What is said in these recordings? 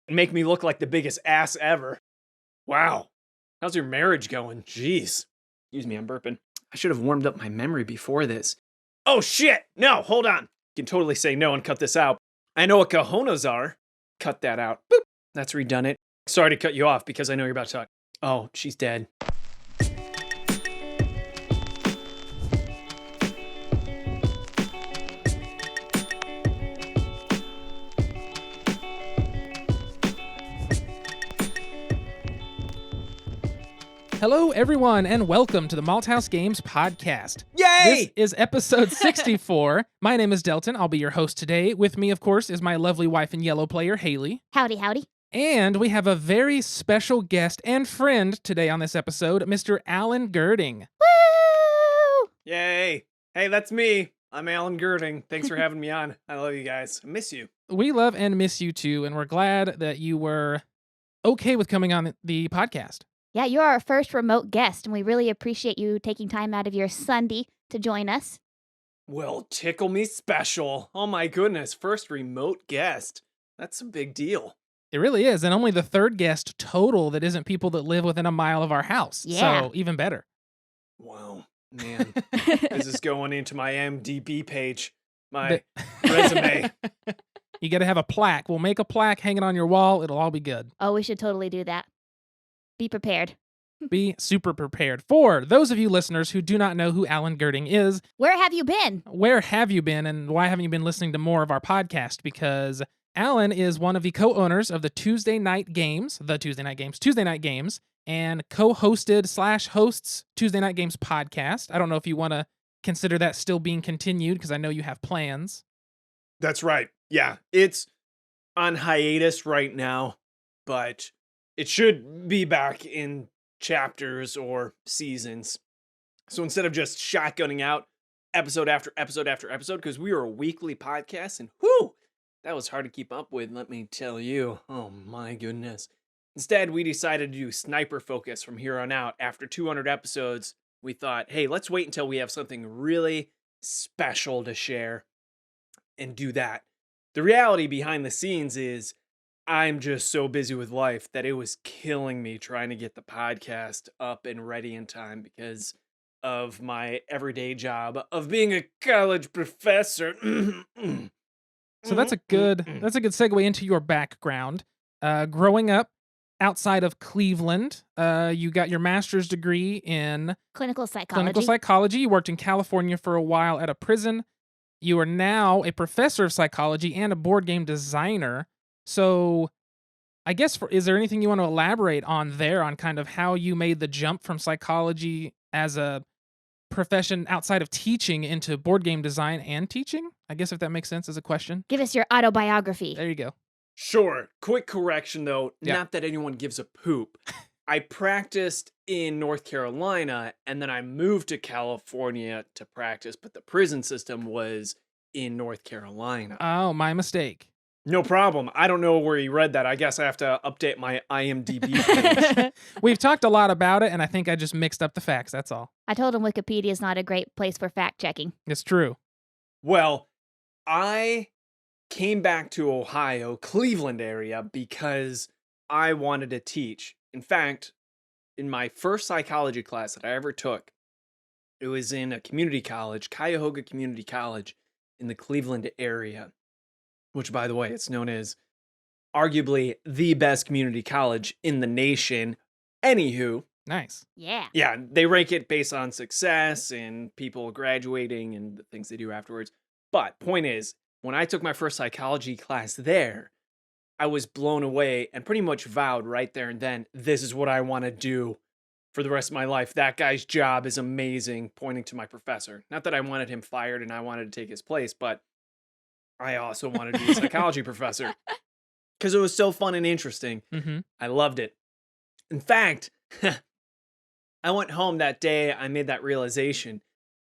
and make me look like the biggest ass ever. Wow. How's your marriage going? Jeez. Excuse me, I'm burping. I should have warmed up my memory before this. Oh shit! No, hold on. You can totally say no and cut this out. I know what cojones are. Cut that out. Boop. That's redundant. Sorry to cut you off because I know you're about to talk. Oh, she's dead. Hello, everyone, and welcome to the Malthouse Games podcast. Yay! This is episode 64. My name is Delton. I'll be your host today. With me, of course, is my lovely wife and yellow player, Haley. Howdy, howdy. And we have a very special guest and friend today on this episode, Mr. Alan Gerding. Woo! Yay! Hey, that's me. I'm Alan Gerding. Thanks for having me on. I love you guys. I miss you. We love and miss you too, and we're glad that you were okay with coming on the podcast. Yeah, you're our first remote guest, and we really appreciate you taking time out of your Sunday to join us. Well, tickle me special. Oh my goodness, first remote guest. That's a big deal. It really is, and only the third guest total that isn't people that live within a mile of our house. Yeah. So even better. Wow, man. This is going into my IMDb page, my resume. You got to have a plaque. We'll make a plaque, hang it on your wall. It'll all be good. Oh, we should totally do that. Be prepared. Be super prepared. For those of you listeners who do not know who Alan Gerding is, Where have you been? where have you been and why haven't you been listening to more of our podcast? Because Alan is one of the co-owners of the Tuesday Night Games, and co-hosted / hosts Tuesday Night Games podcast. I don't know if you want to consider that still being continued because I know you have plans. That's right. Yeah, it's on hiatus right now, but it should be back in chapters or seasons. So instead of just shotgunning out episode after episode after episode, because we were a weekly podcast, and whew, that was hard to keep up with, let me tell you. Oh my goodness. Instead, we decided to do sniper focus from here on out. After 200 episodes, we thought, hey, let's wait until we have something really special to share and do that. The reality behind the scenes is I'm just so busy with life that it was killing me trying to get the podcast up and ready in time because of my everyday job of being a college professor. So that's a good segue into your background. Growing up outside of Cleveland, you got your master's degree in Clinical psychology. clinical psychology. You worked in California for a while at a prison. You are now a professor of psychology and a board game designer. So I guess is there anything you want to elaborate on there on kind of how you made the jump from psychology as a profession outside of teaching into board game design and teaching? I guess if that makes sense as a question. Give us your autobiography. There you go. Sure. Quick correction, though. Yeah. Not that anyone gives a poop. I practiced in North Carolina, and then I moved to California to practice, but the prison system was in North Carolina. Oh, my mistake. No problem. I don't know where you read that. I guess I have to update my IMDb page. We've talked a lot about it, and I think I just mixed up the facts. That's all. I told him Wikipedia is not a great place for fact checking. It's true. Well, I came back to Ohio, Cleveland area, because I wanted to teach. In fact, in my first psychology class that I ever took, it was in a community college, Cuyahoga Community College in the Cleveland area, which, by the way, it's known as arguably the best community college in the nation. Anywho, Nice. Yeah. yeah, they rank it based on success and people graduating and the things they do afterwards. But point is, when I took my first psychology class there, I was blown away and pretty much vowed right there and then, this is what I want to do for the rest of my life. That guy's job is amazing, pointing to my professor. Not that I wanted him fired and I wanted to take his place, but I also wanted to be a psychology professor because it was so fun and interesting. Mm-hmm. I loved it. In fact, I went home that day, I made that realization,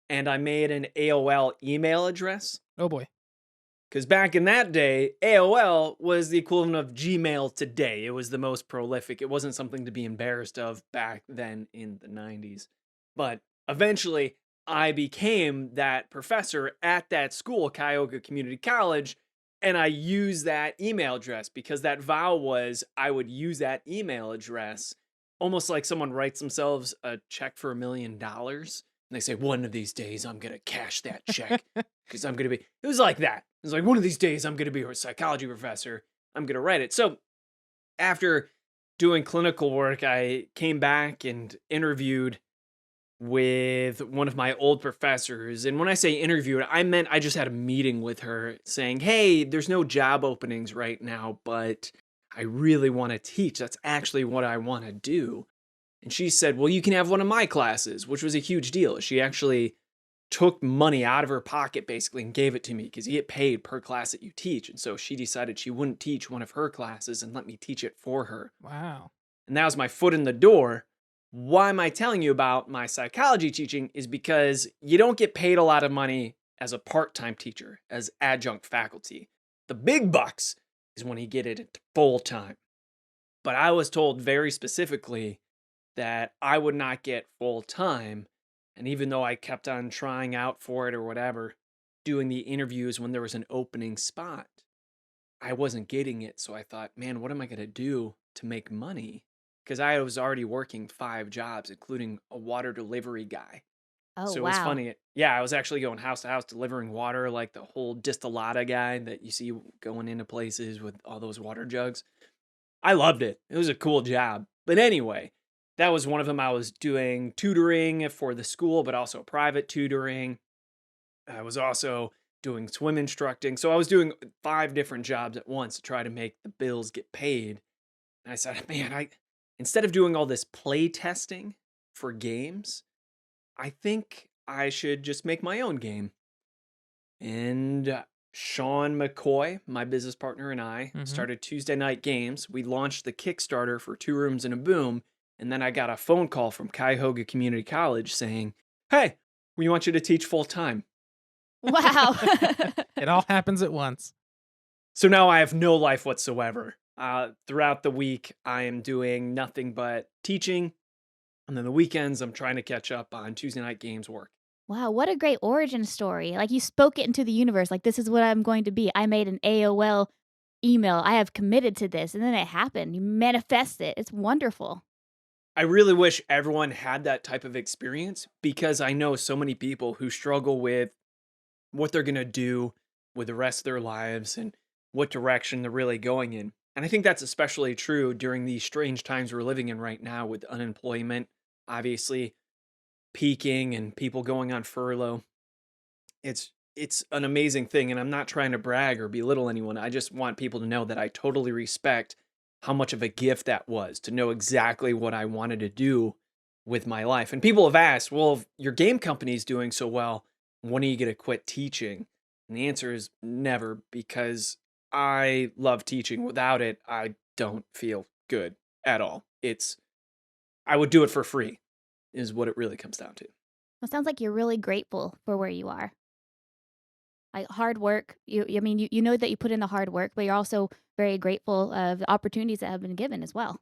and I made an AOL email address. Oh, boy. Because back in that day, AOL was the equivalent of Gmail today. It was the most prolific. It wasn't something to be embarrassed of back then in the 90s. But eventually, I became that professor at that school, Cuyahoga Community College, And I use that email address because that vow was I would use that email address almost like someone writes themselves a check for $1 million. And they say, one of these days I'm going to cash that check because I'm going to be, it was like that. It was like, one of these days I'm going to be a psychology professor. I'm going to write it. So after doing clinical work, I came back and interviewed with one of my old professors. And when I say interviewed, I meant I just had a meeting with her saying, hey, there's no job openings right now, but I really want to teach. That's actually what I want to do. And she said, well, you can have one of my classes, which was a huge deal. She actually took money out of her pocket basically and gave it to me because you get paid per class that you teach. And so she decided she wouldn't teach one of her classes and let me teach it for her. Wow. And that was my foot in the door. Why am I telling you about my psychology teaching is because you don't get paid a lot of money as a part-time teacher, as adjunct faculty. The big bucks is when you get it into full-time. But I was told very specifically that I would not get full-time. And even though I kept on trying out for it or whatever, doing the interviews when there was an opening spot, I wasn't getting it. So I thought, man, what am I going to do to make money? Because I was already working 5 jobs, including a water delivery guy. Oh, So it was wow. funny. Yeah, I was actually going house to house delivering water, like the whole distillata guy that you see going into places with all those water jugs. I loved it. It was a cool job. But anyway, that was one of them. I was doing tutoring for the school, but also private tutoring. I was also doing swim instructing. So I was doing 5 different jobs at once to try to make the bills get paid. And I said, man, instead of doing all this play testing for games, I think I should just make my own game. And Sean McCoy, my business partner, and I started Tuesday Night Games. We launched the Kickstarter for 2 Rooms and a Boom. And then I got a phone call from Cuyahoga Community College saying, hey, we want you to teach full time. Wow. It all happens at once. So now I have no life whatsoever. Throughout the week, I am doing nothing but teaching. And then the weekends, I'm trying to catch up on Tuesday Night Games work. Wow, what a great origin story. Like you spoke it into the universe. Like, this is what I'm going to be. I made an AOL email. I have committed to this. And then it happened. You manifest it. It's wonderful. I really wish everyone had that type of experience because I know so many people who struggle with what they're going to do with the rest of their lives and what direction they're really going in. And I think that's especially true during these strange times we're living in right now with unemployment, obviously peaking and people going on furlough. It's an amazing thing, and I'm not trying to brag or belittle anyone. I just want people to know that I totally respect how much of a gift that was to know exactly what I wanted to do with my life. And people have asked, well, if your game company's doing so well, when are you going to quit teaching? And the answer is never, because I love teaching. Without it, I don't feel good at all. I would do it for free, is what it really comes down to. It sounds like you're really grateful for where you are. Like hard work. You know that you put in the hard work, but you're also very grateful of the opportunities that have been given as well.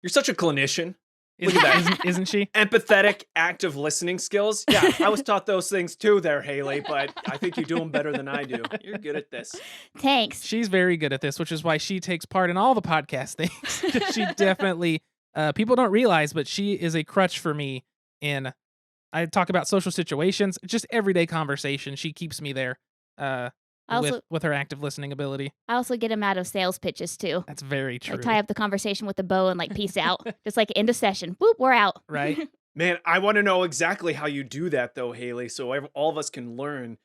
You're such a clinician. Look at that. Isn't she? Empathetic, active listening skills. Yeah, I was taught those things too there, Haley, but I think you do them better than I do. You're good at this. Thanks. She's very good at this, which is why she takes part in all the podcast things. She definitely, people don't realize, but she is a crutch for me I talk about social situations, just everyday conversation. She keeps me there with her active listening ability. I also get him out of sales pitches too. That's very I true. tie up the conversation with a bow and like peace out. Just like end of session. Boop, we're out. Right? Man, I want to know exactly how you do that though, Haley, so all of us can learn.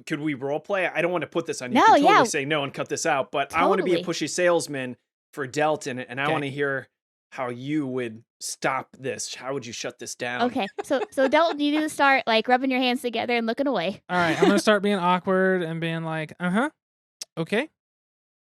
Could we role play? I don't want to put this on you. No, You can totally yeah. say no and cut this out, but I want to be a Totally. pushy salesman for Delton, and I Okay. want to hear how you would stop this. How would you shut this down? Okay. So Delton, you need to start like rubbing your hands together and looking away. All right, I'm going to start being awkward and being like, okay.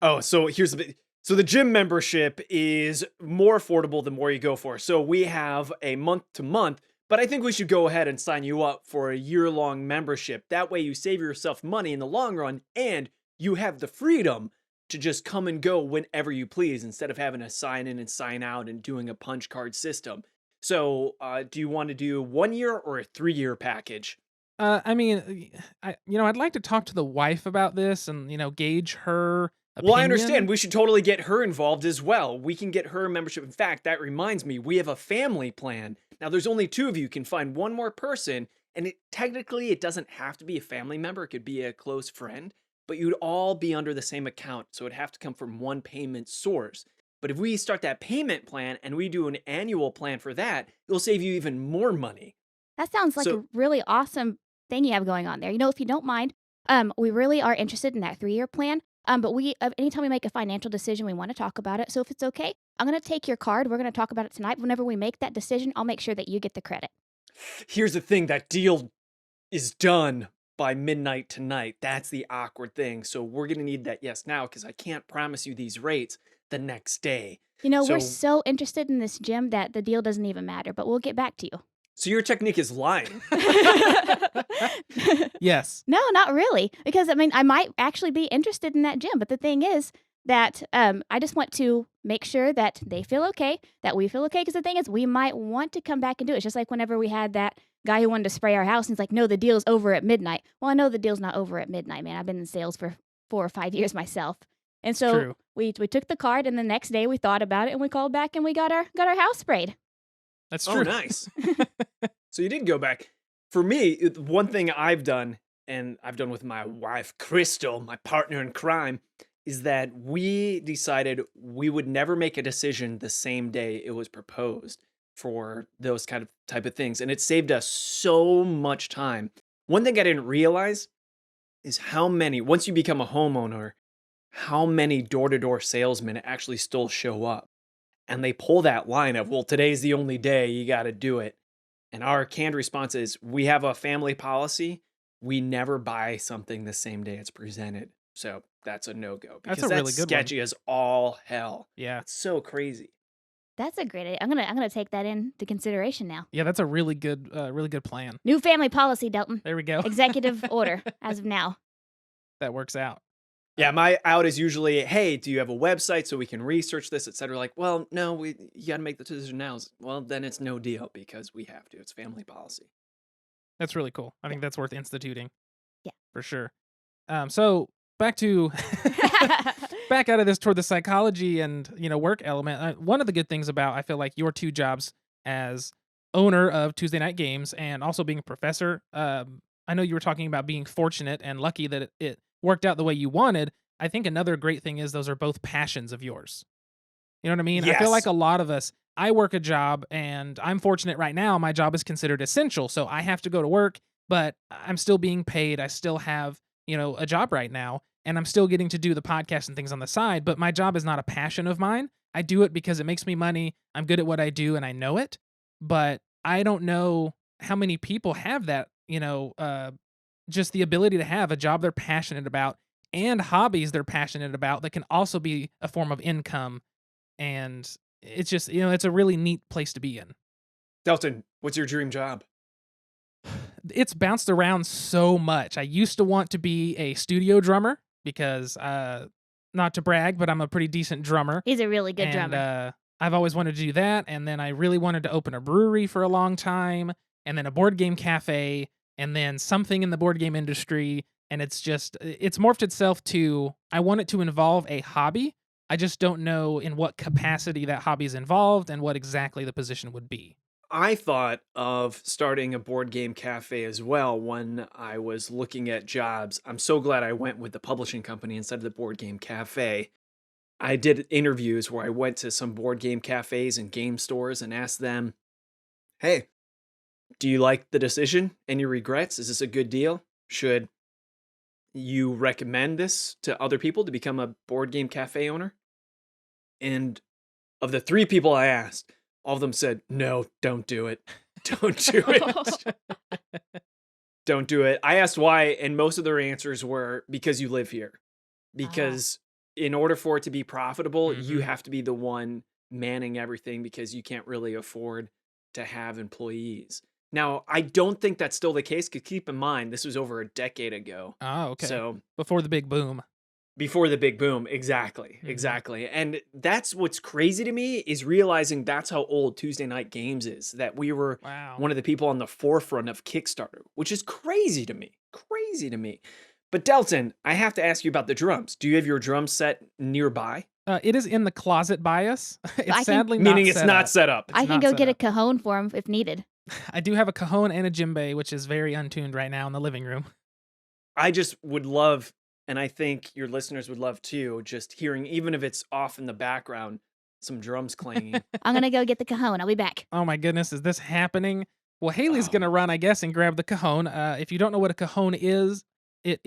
Oh, so here's the gym membership is more affordable the more you go for. So we have a month to month, but I think we should go ahead and sign you up for a year-long membership. That way you save yourself money in the long run and you have the freedom to just come and go whenever you please instead of having to sign in and sign out and doing a punch card system. So do you want to do 1 year or a 3-year package? I mean, I'd like to talk to the wife about this and, gauge her Well, I understand. opinion. We should totally get her involved as well. We can get her a membership. In fact, that reminds me, we have a family plan. Now, there's only two of you. You can find one more person, and technically, it doesn't have to be a family member. It could be a close friend, but you'd all be under the same account, so it'd have to come from one payment source. But if we start that payment plan and we do an annual plan for that, it'll save you even more money. That sounds like a So really awesome thing you have going on there. If you don't mind, we really are interested in that 3-year plan. But anytime we make a financial decision, we want to talk about it. So if it's okay, I'm going to take your card. We're going to talk about it tonight. Whenever we make that decision, I'll make sure that you get the credit. here's the thing, that deal is done by midnight tonight. That's the awkward thing. So we're going to need that yes now, because I can't promise you these rates the next day. We're So so interested in this gym that the deal doesn't even matter, but we'll get back to you. so your technique is lying. Yes. No, not really. Because, I might actually be interested in that gym. But the thing is that I just want to make sure that they feel okay, that we feel okay. Because the thing is, we might want to come back and do it. It's just like whenever we had that guy who wanted to spray our house, and he's like, no, the deal's over at midnight. Well, I know the deal's not over at midnight, man. I've been in sales for 4 or 5 years myself. And so True. we took the card, and the next day we thought about it, and we called back, and we got our house sprayed. That's Oh, true. nice. So you did go back. For me, one thing I've done, and I've done with my wife, Crystal, my partner in crime, is that we decided we would never make a decision the same day it was proposed for those type of things. And it saved us so much time. One thing I didn't realize is once you become a homeowner, how many door-to-door salesmen actually still show up. And they pull that line of, well, today's the only day, you got to do it. And our canned response is, we have a family policy. We never buy something the same day it's presented. So that's a no-go. That's Because a really that's good one. sketchy as all hell. Yeah. It's so crazy. That's a great idea. I'm gonna take that into consideration now. Yeah, that's a really good plan. New family policy, Delton. There we go. Executive order as of now. That works out. Yeah, my out is usually, hey, do you have a website so we can research this, etc. Like, well, no, you got to make the decision now. Well, then it's no deal because we have to. It's family policy. That's really cool. I think that's worth instituting. Yeah. For sure. So back to back out of this toward the psychology and work element. One of the good things about, I feel like, your two jobs as owner of Tuesday Night Games and also being a professor. I know you were talking about being fortunate and lucky that it worked out the way you wanted. I think another great thing is those are both passions of yours. You know what I mean? I feel like Yes. a lot of us, I work a job and I'm fortunate right now. My job is considered essential. So I have to go to work, but I'm still being paid. I still have, a job right now, and I'm still getting to do the podcast and things on the side. But my job is not a passion of mine. I do it because it makes me money. I'm good at what I do and I know it. But I don't know how many people have that, just the ability to have a job they're passionate about and hobbies they're passionate about that can also be a form of income. And it's just, it's a really neat place to be in. Delton, what's your dream job? It's bounced around so much. I used to want to be a studio drummer because, not to brag, but I'm a pretty decent drummer. He's a really good And drummer. I've always wanted to do that. And then I really wanted to open a brewery for a long time, and then a board game cafe, and then something in the board game industry. And it's morphed itself to, I want it to involve a hobby. I just don't know in what capacity that hobby is involved and what exactly the position would be. I thought of starting a board game cafe as well when I was looking at jobs. I'm so glad I went with the publishing company instead of the board game cafe. I did interviews where I went to some board game cafes and game stores and asked them, hey, do you like the decision? Any regrets? Is this a good deal? Should you recommend this to other people to become a board game cafe owner? And of the 3 people I asked, all of them said, no, don't do it. Don't do it. Don't do it. I asked why, and most of their answers were because you live here. Because in order for it to be profitable, you Mhm. have to be the one manning everything because you can't really afford to have employees. Now, I don't think that's still the case, because keep in mind, this was over a decade ago. Oh, okay. So, Before the big boom. Before the big boom, exactly, Mhm. exactly, and that's what's crazy to me is realizing that's how old Tuesday Night Games is, that we were Wow. one of the people on the forefront of Kickstarter, which is crazy to me. But Delton, I have to ask you about the drums. Do you have your drum set nearby? It is in the closet by us. It's I can sadly not Meaning it's set not up. set up. It's I can not go set get a up. cajon for him if needed. I do have a cajon and a djembe, which is very untuned right now in the living room. I just would love, and I think your listeners would love too, just hearing, even if it's off in the background, some drums clanging. I'm gonna go get the cajon. I'll be back. Oh my goodness, is this happening? Well, Haley's Oh, gonna run, I guess, and grab the cajon. If you don't know what a cajon is, a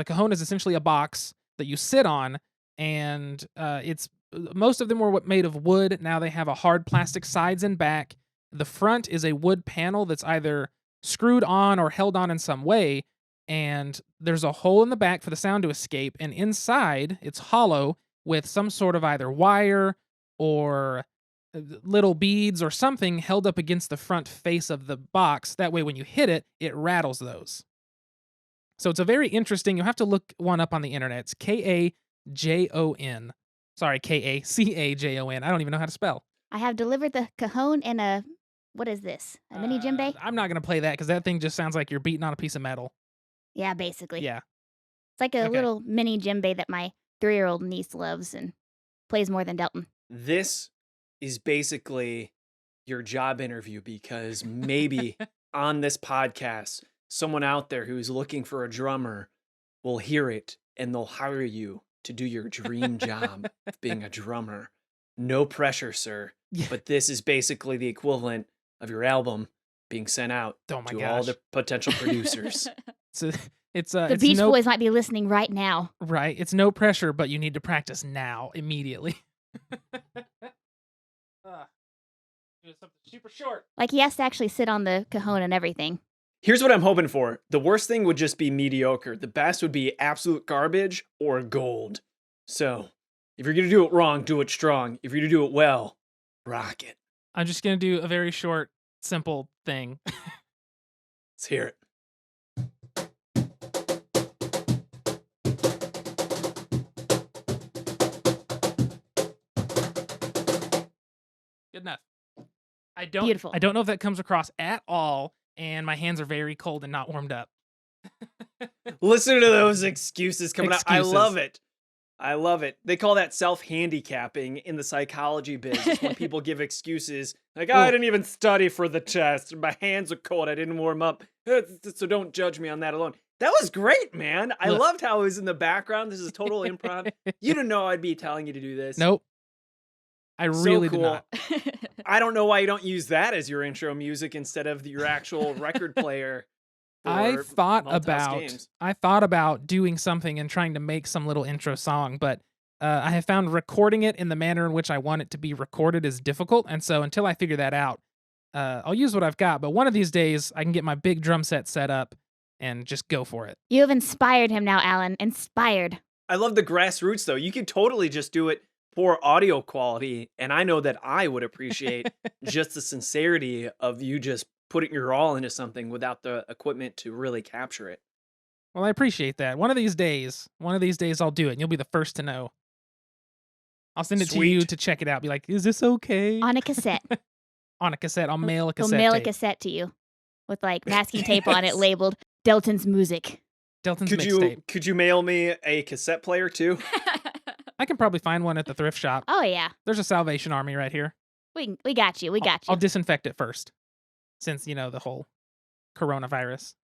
cajon is essentially a box that you sit on, and it's most of them were made of wood. Now they have a hard plastic sides and back. The front is a wood panel that's either screwed on or held on in some way, and there's a hole in the back for the sound to escape. And inside, it's hollow with some sort of either wire or little beads or something held up against the front face of the box. That way, when you hit it, it rattles those. So it's a very interesting. You'll have to look one up on the internet. It's Kajon. Sorry, Kacajon. I don't even know how to spell. I have delivered the cajon and a what is this? A mini djembe? I'm not gonna play that because that thing just sounds like you're beating on a piece of metal. Yeah, basically. Yeah. It's like a Okay. little mini djembe that my 3-year-old niece loves and plays more than Delton. this is basically your job interview because maybe on this podcast, someone out there who's looking for a drummer will hear it and they'll hire you to do your dream job of being a drummer. No pressure, sir. Yeah. But this is basically the equivalent of your album being sent out Oh my to all gosh. the potential producers. So it's The it's Beach no Boys might be listening right now. right. It's no pressure, but you need to practice now, immediately. Do something super short. Like he has to actually sit on the cajon and everything. Here's what I'm hoping for. The worst thing would just be mediocre. The best would be absolute garbage or gold. So, if you're going to do it wrong, do it strong. If you're going to do it well, rock it. I'm just gonna do a very short, simple thing. Let's hear it. Good enough. I Beautiful. don't know if that comes across at all, and my hands are very cold and not warmed up. Listen to those excuses coming out. I Excuses. love it. I love it. They call that self-handicapping in the psychology biz. It's when people give excuses like, oh, I Ooh. didn't even study for the test. My hands are cold. I didn't warm up. So don't judge me on that alone. That was great, man. I Look. loved how it was in the background. This is total improv. You didn't know I'd be telling you to do this. Nope. I So really did cool. not. I don't know why you don't use that as your intro music instead of your actual record player. I for thought Malthouse about doing something and trying to make some little intro song, but I have found recording it in the manner in which I want it to be recorded is difficult, and so until I figure that out, I'll use what I've got. But one of these days, I can get my big drum set up and just go for it. You have inspired him now, Alan. Inspired. I love the grassroots though. You could totally just do it for audio quality, and I know that I would appreciate just the sincerity of you just putting your all into something without the equipment to really capture it. Well, I appreciate that. One of these days, I'll do it, and you'll be the first to know. I'll send it to you Sweet. to check it out. Be like, is this okay? On a cassette. On a cassette. I'll mail a He'll cassette mail a tape. cassette to you with like masking tape on it Yes. labeled Delton's music. Delton's Could mixtape. you mail me a cassette player too? I can probably find one at the thrift shop. Oh yeah. There's a Salvation Army right here. We got you. We got you. I'll disinfect it first, since the whole coronavirus.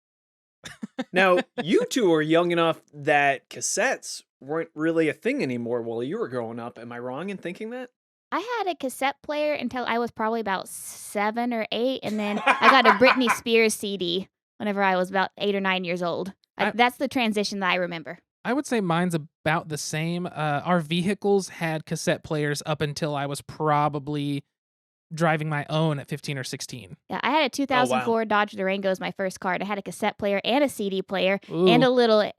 Now, you two are young enough that cassettes weren't really a thing anymore while you were growing up. Am I wrong in thinking that? I had a cassette player until I was probably about 7 or 8, and then I got a Britney Spears CD whenever I was about 8 or 9 years old. That's the transition that I remember. I would say mine's about the same. Our vehicles had cassette players up until I was probably driving my own at 15 or 16. Yeah, I had a 2004 Dodge Durango as my first car. It had a cassette player and a CD player and Ooh. a little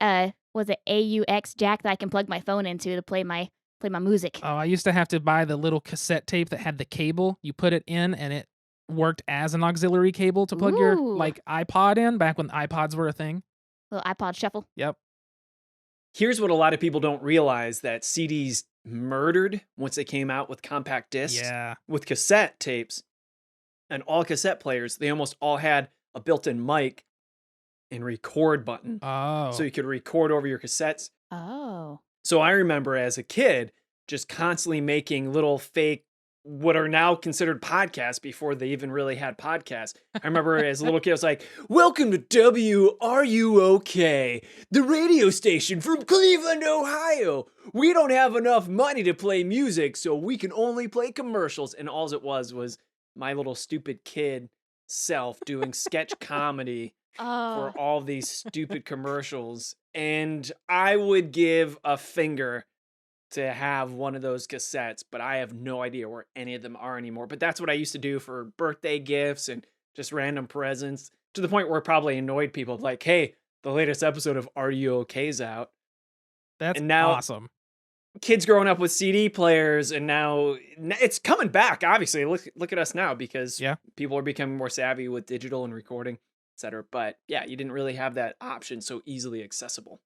was it AUX jack that I can plug my phone into to play my music. Oh, I used to have to buy the little cassette tape that had the cable. You put it in, and it worked as an auxiliary cable to plug your Ooh. iPod in back when iPods were a thing. Little iPod shuffle. Yep. Here's what a lot of people don't realize, that CDs murdered once they came out with compact discs. Yeah. With cassette tapes and all cassette players, they almost all had a built-in mic and record button. So Oh. you could record over your cassettes. Oh. So I remember as a kid just constantly making little fake, what are now considered podcasts before they even really had podcasts. I remember as a little kid, I was like, welcome to WRUOK, the radio station from Cleveland, Ohio. We don't have enough money to play music, so we can only play commercials. And all it was my little stupid kid self doing sketch comedy for Oh. all these stupid commercials. And I would give a finger to have one of those cassettes, but I have no idea where any of them are anymore. But that's what I used to do for birthday gifts and just random presents, to the point where it probably annoyed people. Like, hey, the latest episode of Are You OK's out. That's And now awesome. kids growing up with CD players, and now it's coming back. Obviously, look at us now, because Yeah. people are becoming more savvy with digital and recording, etc. But yeah, you didn't really have that option so easily accessible.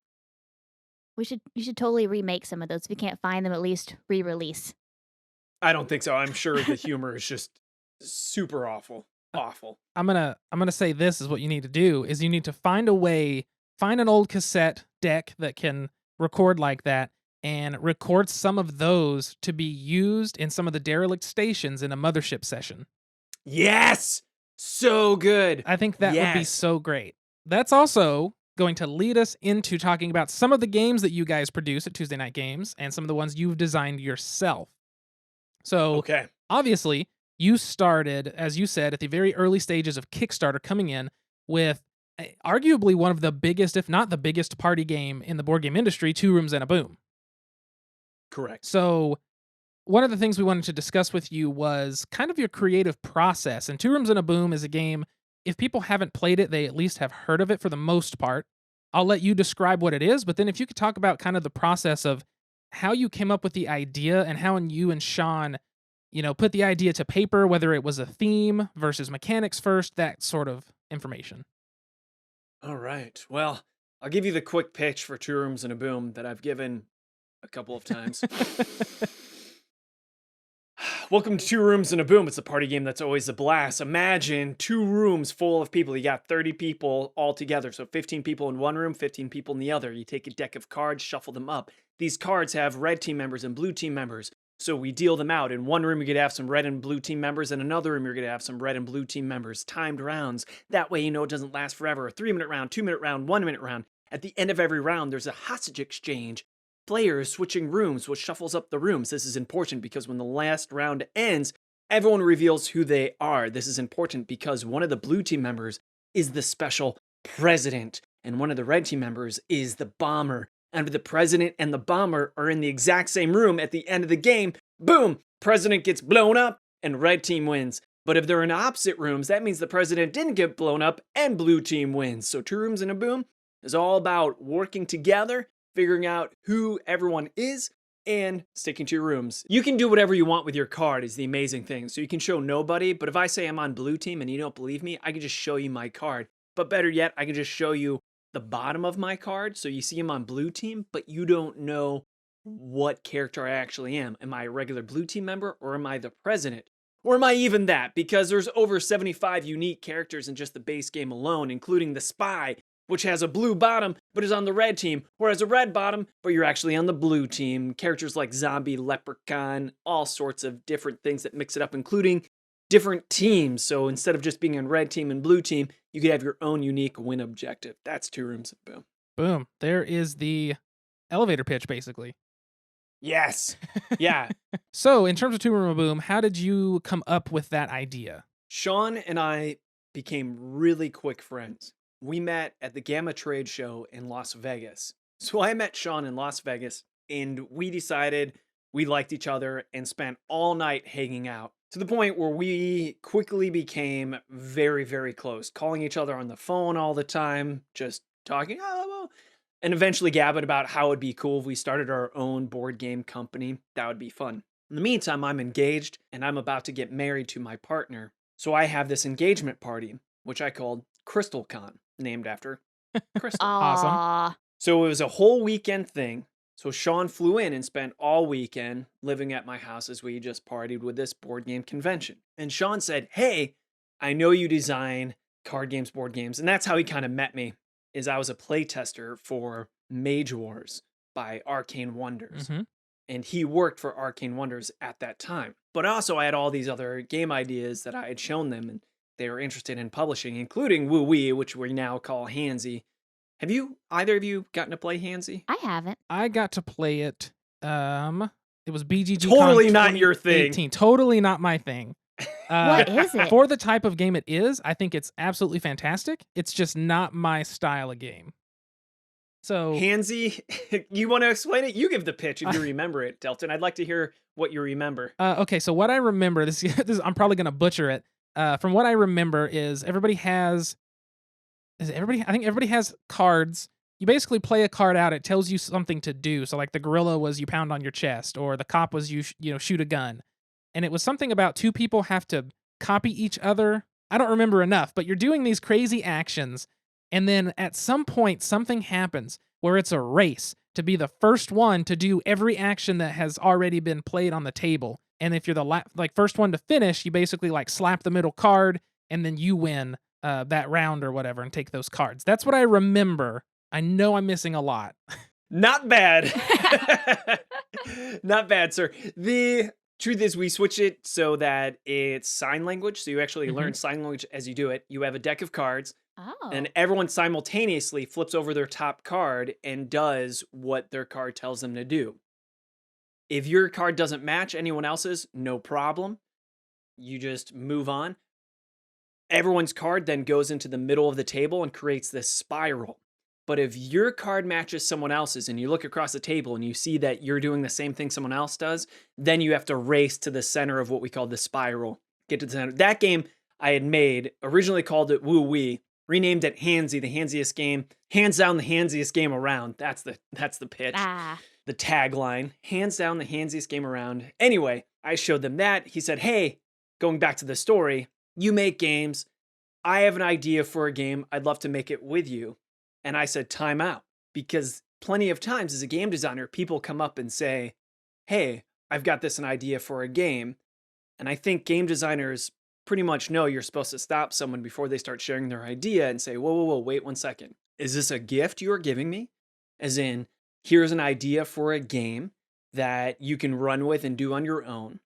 You should totally remake some of those. If you can't find them, at least re-release. I don't think so. I'm sure the humor is just super awful. Awful. I'm gonna say this is what you need to do is you need to find an old cassette deck that can record like that and record some of those to be used in some of the derelict stations in a Mothership session. Yes! So good. I think that would be Yes. so great. That's also going to lead us into talking about some of the games that you guys produce at Tuesday Night Games and some of the ones you've designed yourself. So, Okay. obviously, you started, as you said, at the very early stages of Kickstarter, coming in with arguably one of the biggest, if not the biggest, party game in the board game industry, Two Rooms and a Boom. Correct. So, one of the things we wanted to discuss with you was kind of your creative process. And Two Rooms and a Boom is a game, if people haven't played it, they at least have heard of it for the most part. I'll let you describe what it is, but then if you could talk about kind of the process of how you came up with the idea and how you and Sean, put the idea to paper, whether it was a theme versus mechanics first, that sort of information. All right. Well, I'll give you the quick pitch for Two Rooms and a Boom that I've given a couple of times. Welcome to Two Rooms and a Boom. It's a party game that's always a blast. Imagine 2 rooms full of people. You got 30 people all together. So 15 people in one room, 15 people in the other. You take a deck of cards, shuffle them up. These cards have red team members and blue team members. So we deal them out. In one room, you're going to have some red and blue team members. In another room, you're going to have some red and blue team members. Timed rounds. That way, it doesn't last forever. A 3-minute round, 2-minute round, 1-minute round. At the end of every round, there's a hostage exchange. Players switching rooms, which shuffles up the rooms. This is important because when the last round ends, everyone reveals who they are. This is important because one of the blue team members is the special president, and one of the red team members is the bomber. And the president and the bomber are in the exact same room at the end of the game. Boom! President gets blown up and red team wins. But if they're in opposite rooms, that means the president didn't get blown up and blue team wins. So Two Rooms and a Boom is all about working together, figuring out who everyone is, and sticking to your rooms. You can do whatever you want with your card is the amazing thing. So you can show nobody, but if I say I'm on blue team and you don't believe me, I can just show you my card. But better yet, I can just show you the bottom of my card, so you see I'm on blue team, but you don't know what character I actually am. Am I a regular blue team member, or am I the president? Or am I even that? Because there's over 75 unique characters in just the base game alone, including the spy, which has a blue bottom, but is on the red team, or has a red bottom, but you're actually on the blue team. Characters like zombie, leprechaun, all sorts of different things that mix it up, including different teams. So instead of just being on red team and blue team, you could have your own unique win objective. That's Two Rooms and Boom. Boom. There is the elevator pitch, basically. Yes. Yeah. So, in terms of Two Room and a Boom, how did you come up with that idea? Sean and I became really quick friends. We met at the Gamma Trade Show in Las Vegas. So I met Sean in Las Vegas, and we decided we liked each other and spent all night hanging out, to the point where we quickly became very, very close, calling each other on the phone all the time, just talking, and eventually gabbing about how it'd be cool if we started our own board game company. That would be fun. In the meantime, I'm engaged, and I'm about to get married to my partner. So I have this engagement party, which I called CrystalCon, named after Crystal. Awesome. Aw. So it was a whole weekend thing. So Sean flew in and spent all weekend living at my house as we just partied with this board game convention. And Sean said, "Hey, I know you design card games, board games." And that's how he kind of met me, is I was a playtester for Mage Wars by Arcane Wonders. Mm-hmm. And he worked for Arcane Wonders at that time. But also I had all these other game ideas that I had shown them and they were interested in publishing, including Woo Wee, which we now call Handsy. Have either of you gotten to play Handsy? I haven't. I got to play it. It was BGG. Totally not your thing. Totally not my thing. What is it? For the type of game it is, I think it's absolutely fantastic. It's just not my style of game. So Handsy, you want to explain it? You give the pitch if you remember it, Delton. I'd like to hear what you remember. Okay, so what I remember, this I'm probably gonna butcher it. From what I remember is I think everybody has cards. You basically play a card out. It tells you something to do. So like the gorilla was you pound on your chest, or the cop was you shoot a gun, and it was something about two people have to copy each other. I don't remember enough, but you're doing these crazy actions, and then at some point something happens where it's a race to be the first one to do every action that has already been played on the table. And if you're the first one to finish, you basically like slap the middle card, and then you win that round or whatever and take those cards. That's what I remember. I know I'm missing a lot. Not bad. Not bad, sir. The truth is we switch it so that it's sign language. So you actually learn sign language as you do it. You have a deck of cards. Oh. And everyone simultaneously flips over their top card and does what their card tells them to do. If your card doesn't match anyone else's, no problem. You just move on. Everyone's card then goes into the middle of the table and creates this spiral. But if your card matches someone else's and you look across the table and you see that you're doing the same thing someone else does, then you have to race to the center of what we call the spiral. Get to the center. That game I had made, originally called it Woo Wee, renamed it Handsy, the handsiest game. Hands down the handsiest game around. That's the pitch. The tagline. Hands down the handsiest game around. Anyway, I showed them that. He said, "Hey, going back to the story, you make games. I have an idea for a game. I'd love to make it with you." And I said, "Time out." Because plenty of times as a game designer, people come up and say, "Hey, I've got an idea for a game." And I think game designers pretty much know you're supposed to stop someone before they start sharing their idea and say, whoa, wait 1 second. Is this a gift you are giving me? As in, here's an idea for a game that you can run with and do on your own.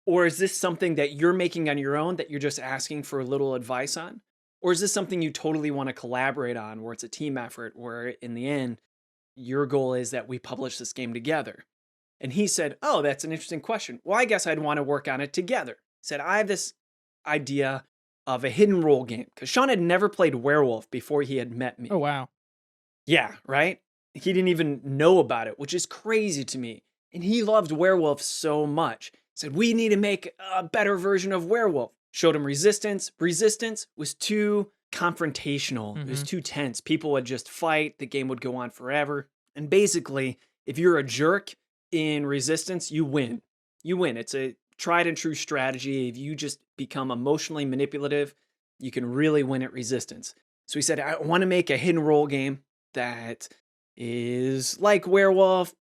Or is this something that you're making on your own that you're just asking for a little advice on? Or is this something you totally want to collaborate on, where it's a team effort, where in the end, your goal is that we publish this game together? And he said, "Oh, that's an interesting question. Well, I guess I'd want to work on it together." He said, "I have this idea of a hidden role game." Because Sean had never played Werewolf before he had met me. Oh, wow. Yeah, right? He didn't even know about it, which is crazy to me. And he loved Werewolf so much. He said, "We need to make a better version of Werewolf." Showed him Resistance. Resistance was too confrontational. It was too tense. People would just fight. The game would go on forever. And basically, if you're a jerk in Resistance, you win. You win. It's a tried and true strategy. If you just become emotionally manipulative, you can really win at Resistance. So he said, "I want to make a hidden role game that is like Werewolf,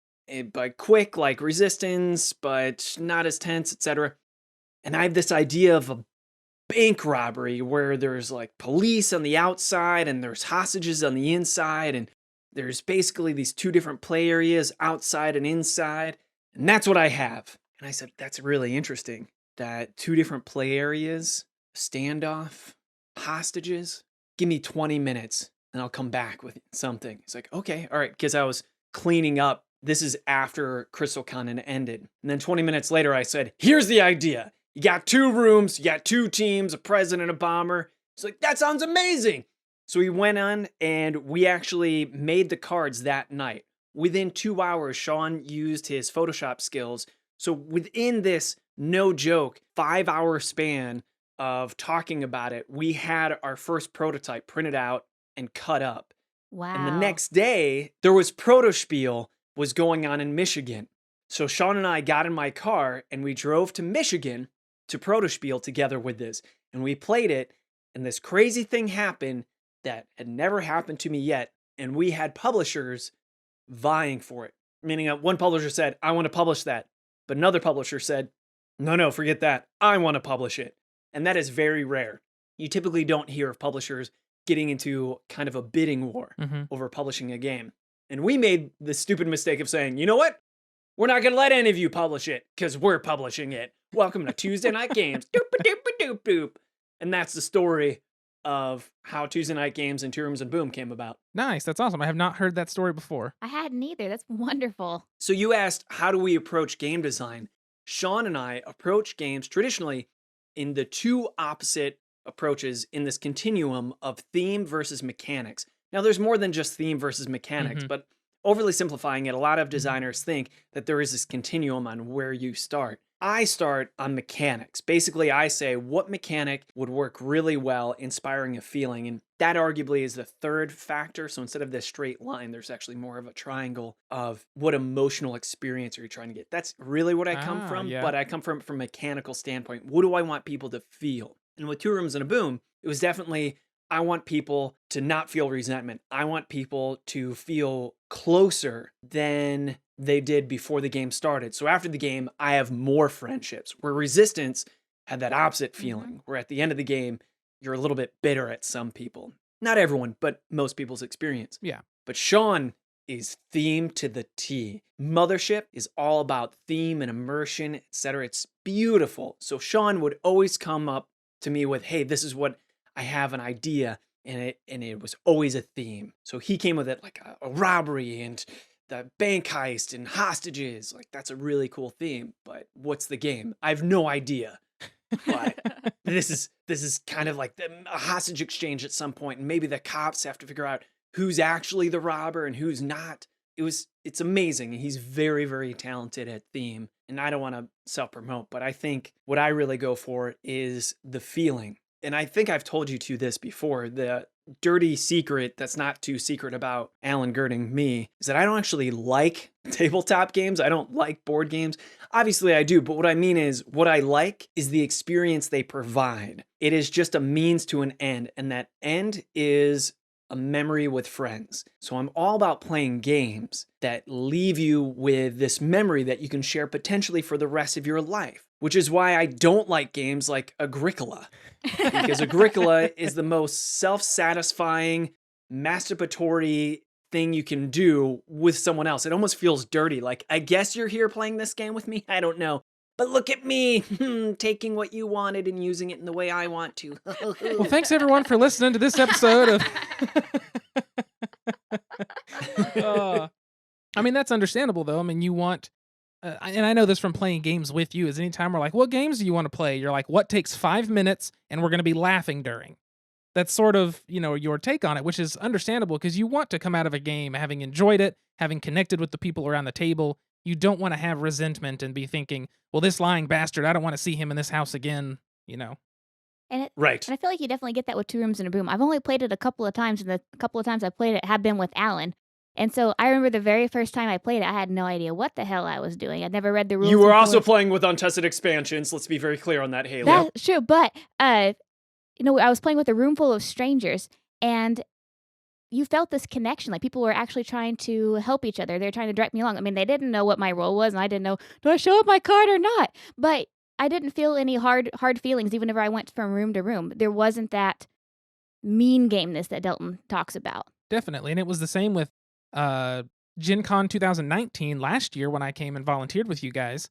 but quick like Resistance, but not as tense, etc. And I have this idea of a bank robbery where there's like police on the outside and there's hostages on the inside, and there's basically these two different play areas, outside and inside. And that's what I have." And I said, "That's really interesting. That two different play areas, standoff, hostages. Give me 20 minutes and I'll come back with something." He's like, "Okay, all right." Because I was cleaning up. This is after Crystal Con ended. And then 20 minutes later, I said, "Here's the idea. You got 2 rooms, you got 2 teams, a president, a bomber." He's like, "That sounds amazing." So we went on and we actually made the cards that night. Within 2 hours, Sean used his Photoshop skills. So within this, no joke, 5-hour span of talking about it, we had our first prototype printed out and cut up. Wow. And the next day, there was Protospiel was going on in Michigan. So Sean and I got in my car and we drove to Michigan to Protospiel together with this. And we played it, and this crazy thing happened that had never happened to me yet. And we had publishers vying for it, meaning one publisher said, I want to publish that. But another publisher said, no, forget that. I want to publish it. And that is very rare. You typically don't hear of publishers getting into kind of a bidding war over publishing a game. And we made the stupid mistake of saying, you know what? We're not going to let any of you publish it because we're publishing it. Welcome to Tuesday Night Games. Doop-a-doop-a-doop-doop. And that's the story of how Tuesday Night Games and Two Rooms and Boom came about. Nice. That's awesome. I have not heard that story before. I hadn't either. That's wonderful. So you asked, how do we approach game design? Sean and I approach games traditionally in the two opposite approaches in this continuum of theme versus mechanics. Now, there's more than just theme versus mechanics, but overly simplifying it, a lot of designers think that there is this continuum on where you start. I start on mechanics. Basically, I say what mechanic would work really well, inspiring a feeling. And that arguably is the third factor. So instead of this straight line, there's actually more of a triangle of what emotional experience are you trying to get. That's really what I come from, but I come from a mechanical standpoint. What do I want people to feel? And with Two Rooms and a Boom, it was definitely, I want people to not feel resentment. I want people to feel closer than they did before the game started. So after the game, I have more friendships. Where Resistance had that opposite feeling, where at the end of the game, you're a little bit bitter at some people. Not everyone, but most people's experience. Yeah. But Sean is theme to the T. Mothership is all about theme and immersion, etc. It's beautiful. So Sean would always come up to me with, hey, this is what I have an idea, and it was always a theme. So he came with it like a robbery and the bank heist and hostages. Like, that's a really cool theme, but what's the game? I have no idea. But this is kind of like a hostage exchange at some point, and maybe the cops have to figure out who's actually the robber and who's not. It's amazing. He's very, very talented at theme, and I don't want to self-promote, but I think what I really go for is the feeling. And I think I've told you to this before, the dirty secret that's not too secret about Alan Gerding, me, is that I don't actually like tabletop games. I don't like board games. Obviously I do, but what I mean is what I like is the experience they provide. It is just a means to an end, and that end is a memory with friends. So I'm all about playing games that leave you with this memory that you can share potentially for the rest of your life, which is why I don't like games like Agricola, because Agricola is the most self-satisfying, masturbatory thing you can do with someone else. It almost feels dirty. Like, I guess you're here playing this game with me? I don't know. But look at me, taking what you wanted and using it in the way I want to. Well, thanks everyone for listening to this episode of... I mean, that's understandable though. I mean, you want... and I know this from playing games with you, is anytime we're like, what games do you want to play? You're like, what takes 5 minutes and we're going to be laughing during? That's sort of, your take on it, which is understandable because you want to come out of a game having enjoyed it, having connected with the people around the table. You don't want to have resentment and be thinking, well, this lying bastard, I don't want to see him in this house again, Right. And I feel like you definitely get that with Two Rooms and a Boom. I've only played it a couple of times, and the couple of times I played it have been with Alan. And so I remember the very first time I played it, I had no idea what the hell I was doing. I'd never read the rules. You were before. also playing with untested expansions. Let's be very clear on that, Haley. That's true, but I was playing with a room full of strangers, and you felt this connection. Like, people were actually trying to help each other. They were trying to direct me along. I mean, they didn't know what my role was, and I didn't know, do I show up my card or not? But I didn't feel any hard feelings, even if I went from room to room. There wasn't that mean gameness that Delton talks about. Definitely. And it was the same with Gen Con 2019 last year when I came and volunteered with you guys.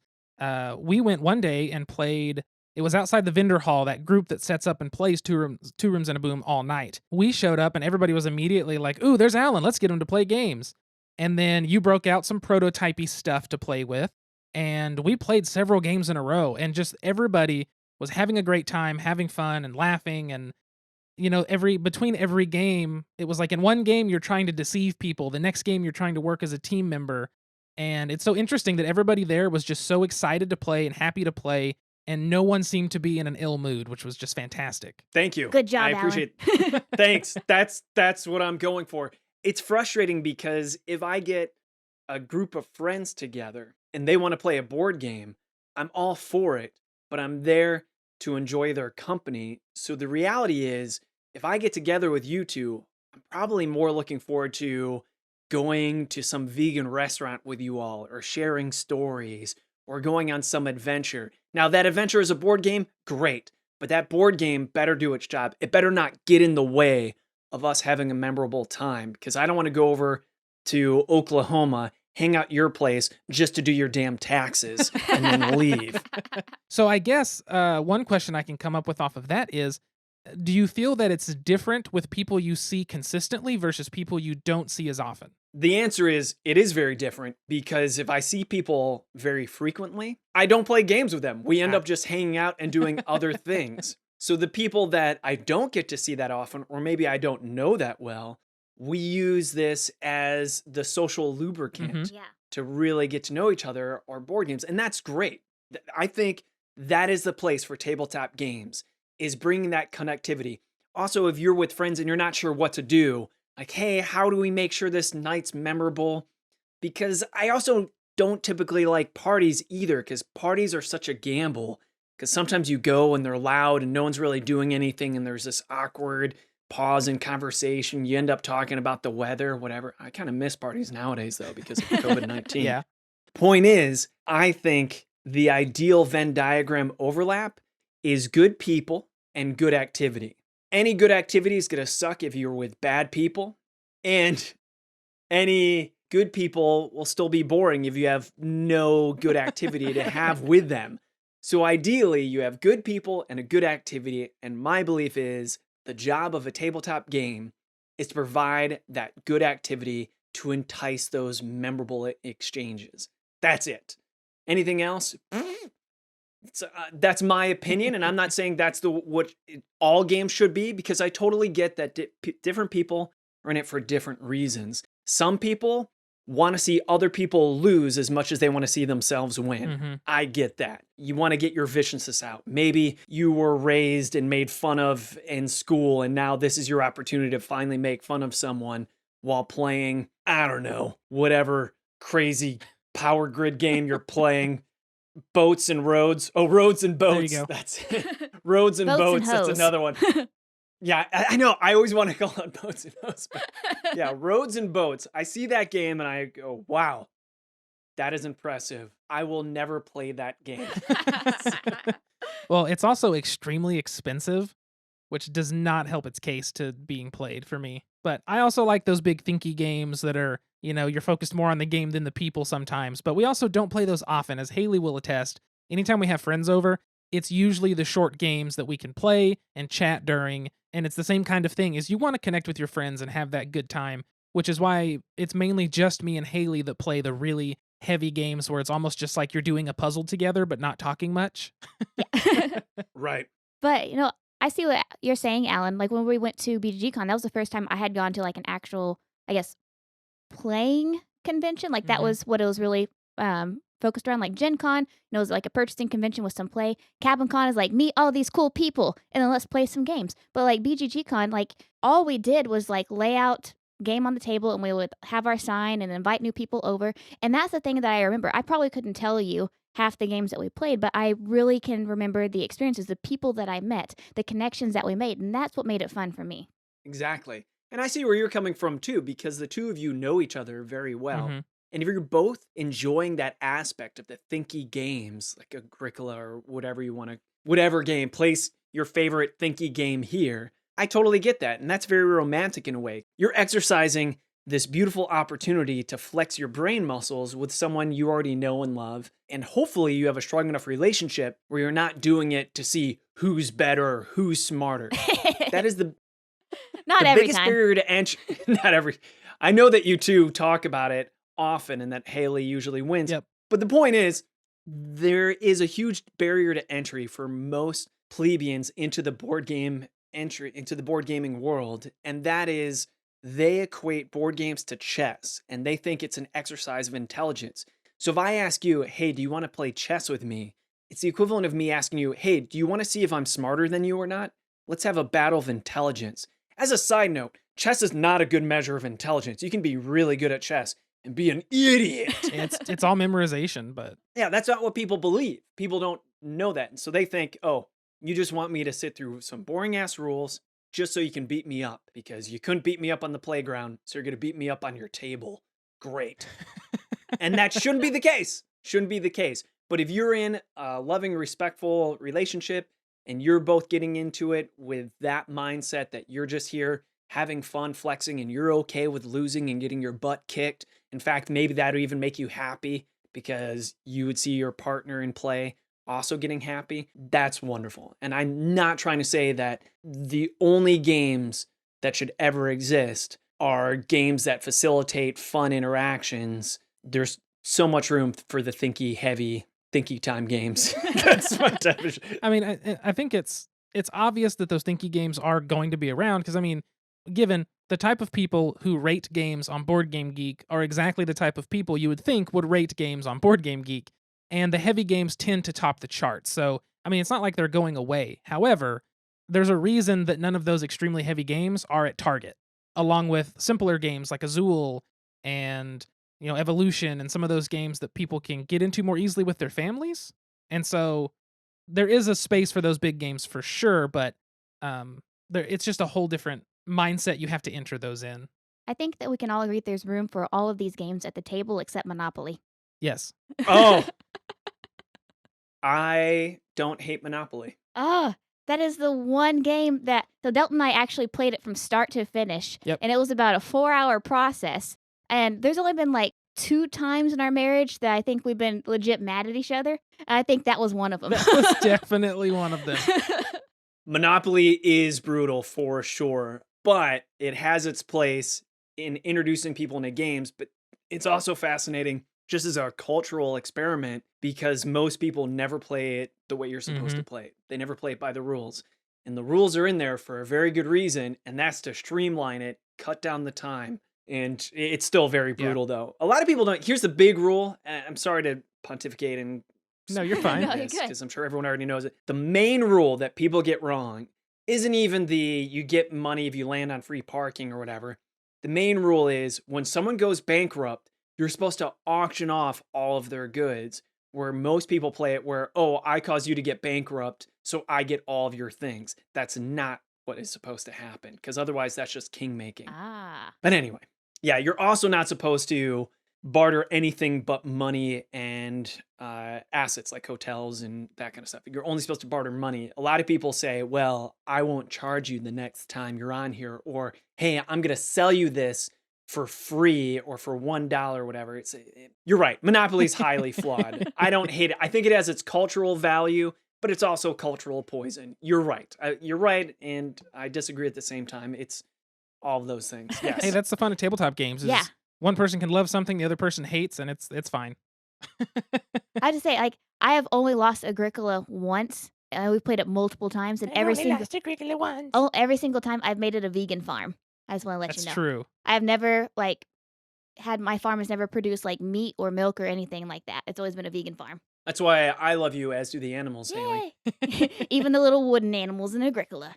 We went one day and played. It was outside the vendor hall, that group that sets up and plays Two Rooms and a Boom all night. We showed up and everybody was immediately like, ooh, there's Alan. Let's get him to play games. And then you broke out some prototypey stuff to play with. And we played several games in a row. And just everybody was having a great time, having fun and laughing. And, between every game, it was like in one game, you're trying to deceive people. The next game, you're trying to work as a team member. And it's so interesting that everybody there was just so excited to play and happy to play. And no one seemed to be in an ill mood, which was just fantastic. Thank you. Good job, I appreciate it. Thanks. That's what I'm going for. It's frustrating because if I get a group of friends together and they want to play a board game, I'm all for it, but I'm there to enjoy their company. So the reality is, if I get together with you two, I'm probably more looking forward to going to some vegan restaurant with you all, or sharing stories, or going on some adventure. Now, that adventure is a board game, great. But that board game better do its job. It better not get in the way of us having a memorable time, because I don't want to go over to Oklahoma, hang out your place just to do your damn taxes and then leave. So I guess one question I can come up with off of that is, do you feel that it's different with people you see consistently versus people you don't see as often? The answer is it is very different, because if I see people very frequently, I don't play games with them. We end up just hanging out and doing other things. So the people that I don't get to see that often, or maybe I don't know that well, we use this as the social lubricant Yeah. to really get to know each other, or board games. And that's great. I think that is the place for tabletop games, is bringing that connectivity. Also, if you're with friends and you're not sure what to do, like, hey, how do we make sure this night's memorable? Because I also don't typically like parties either, because parties are such a gamble. Because sometimes you go and they're loud and no one's really doing anything, and there's this awkward pause in conversation. You end up talking about the weather, whatever. I kind of miss parties nowadays, though, because of COVID-19. Yeah. Point is, I think the ideal Venn diagram overlap is good people and good activity. Any good activity is going to suck if you're with bad people, and any good people will still be boring if you have no good activity to have with them. So ideally, you have good people and a good activity, and my belief is the job of a tabletop game is to provide that good activity to entice those memorable exchanges. That's it. Anything else? That's my opinion, and I'm not saying that's what all games should be, because I totally get that different people are in it for different reasons. Some people want to see other people lose as much as they want to see themselves win. I get that. You want to get your viciousness out. Maybe you were raised and made fun of in school, and now this is your opportunity to finally make fun of someone while playing, I don't know, whatever crazy power grid game you're playing. Boats and roads. Oh, roads and boats. There you go. That's it. Roads and Boats and boats. That's hoes. another one. Yeah, I know. I always want to call it boats and hoes. But yeah, roads and boats. I see that game and I go, wow, that is impressive. I will never play that game. Well, it's also extremely expensive, which does not help its case to being played for me. But I also like those big thinky games that are, you're focused more on the game than the people sometimes. But we also don't play those often, as Haley will attest. Anytime we have friends over, it's usually the short games that we can play and chat during. And it's the same kind of thing, is you want to connect with your friends and have that good time, which is why it's mainly just me and Haley that play the really heavy games where it's almost just like you're doing a puzzle together but not talking much. Yeah. Right. But, I see what you're saying, Alan. Like, when we went to BGGCon, that was the first time I had gone to, like, an actual, I guess, playing convention. Like, that was what it was really focused around. Like, Gen Con, it was like a purchasing convention with some play. Cabin Con is like, meet all these cool people and then let's play some games. But, like, BGGCon, like, all we did was, like, lay out game on the table, and we would have our sign and invite new people over. And that's the thing that I remember. I probably couldn't tell you half the games that we played, but I really can remember the experiences, the people that I met, the connections that we made, and that's what made it fun for me. Exactly. And I see where you're coming from too, because the two of you know each other very well. Mhm. And if you're both enjoying that aspect of the thinky games, like Agricola or whatever game, place your favorite thinky game here. I totally get that. And that's very romantic in a way. You're exercising this beautiful opportunity to flex your brain muscles with someone you already know and love. And hopefully you have a strong enough relationship where you're not doing it to see who's better or who's smarter. That is Not the every biggest time. barrier to entry. Not every. I know that you two talk about it often and that Haley usually wins. Yep. But the point is, there is a huge barrier to entry for most plebeians into the board gaming world, and that is they equate board games to chess, and they think it's an exercise of intelligence. So if I ask you, hey, do you want to play chess with me? It's the equivalent of me asking you, hey, do you want to see if I'm smarter than you or not? Let's have a battle of intelligence. As a side note, chess is not a good measure of intelligence. You can be really good at chess and be an idiot. It's all memorization, but Yeah, that's not what people believe. People don't know that. And so they think, oh, you just want me to sit through some boring ass rules, just so you can beat me up because you couldn't beat me up on the playground, so you're going to beat me up on your table. Great. And that shouldn't be the case. Shouldn't be the case. But if you're in a loving, respectful relationship and you're both getting into it with that mindset that you're just here having fun, flexing, and you're okay with losing and getting your butt kicked. In fact, maybe that'll even make you happy because you would see your partner in play also getting happy. That's wonderful. And I'm not trying to say that the only games that should ever exist are games that facilitate fun interactions. There's so much room for the thinky time games. That's my definition. I mean, I think it's obvious that those thinky games are going to be around because, I mean, given the type of people who rate games on Board Game Geek are exactly the type of people you would think would rate games on Board Game Geek, and the heavy games tend to top the charts. So, I mean, it's not like they're going away. However, there's a reason that none of those extremely heavy games are at Target, along with simpler games like Azul and Evolution and some of those games that people can get into more easily with their families. And so there is a space for those big games for sure, but it's just a whole different mindset you have to enter those in. I think that we can all agree there's room for all of these games at the table except Monopoly. Yes. Oh, I don't hate Monopoly. Oh, that is the one game that... So Delton and I actually played it from start to finish. Yep. And it was about a 4-hour process. And there's only been like 2 times in our marriage that I think we've been legit mad at each other. I think that was one of them. That was definitely one of them. Monopoly is brutal for sure, but it has its place in introducing people into games. But it's also fascinating just as a cultural experiment because most people never play it the way you're supposed to play it. They never play it by the rules. And the rules are in there for a very good reason, and that's to streamline it, cut down the time. And it's still very brutal, though. A lot of people don't. Here's the big rule. I'm sorry to pontificate and... No, you're fine. No, you're good. Because I'm sure everyone already knows it. The main rule that people get wrong isn't even you get money if you land on free parking or whatever. The main rule is when someone goes bankrupt, you're supposed to auction off all of their goods, where most people play it where, oh, I caused you to get bankrupt, so I get all of your things. That's not what is supposed to happen, because otherwise that's just king making. But anyway, yeah, you're also not supposed to barter anything but money and assets like hotels and that kind of stuff. You're only supposed to barter money. A lot of people say, well, I won't charge you the next time you're on here, or hey, I'm going to sell you this for free or for $1 or whatever. You're right. Monopoly is highly flawed. I don't hate it. I think it has its cultural value, but it's also cultural poison. You're right. You're right, and I disagree at the same time. It's all of those things. Yes. Hey, that's the fun of tabletop games. Is one person can love something the other person hates, and it's fine. I just say, like, I have only lost Agricola once. We played it multiple times, and every single time I've made it a vegan farm. I just want to let you know. That's true. I've never my farm has never produced like meat or milk or anything like that. It's always been a vegan farm. That's why I love you, as do the animals, Haley. Even the little wooden animals in Agricola.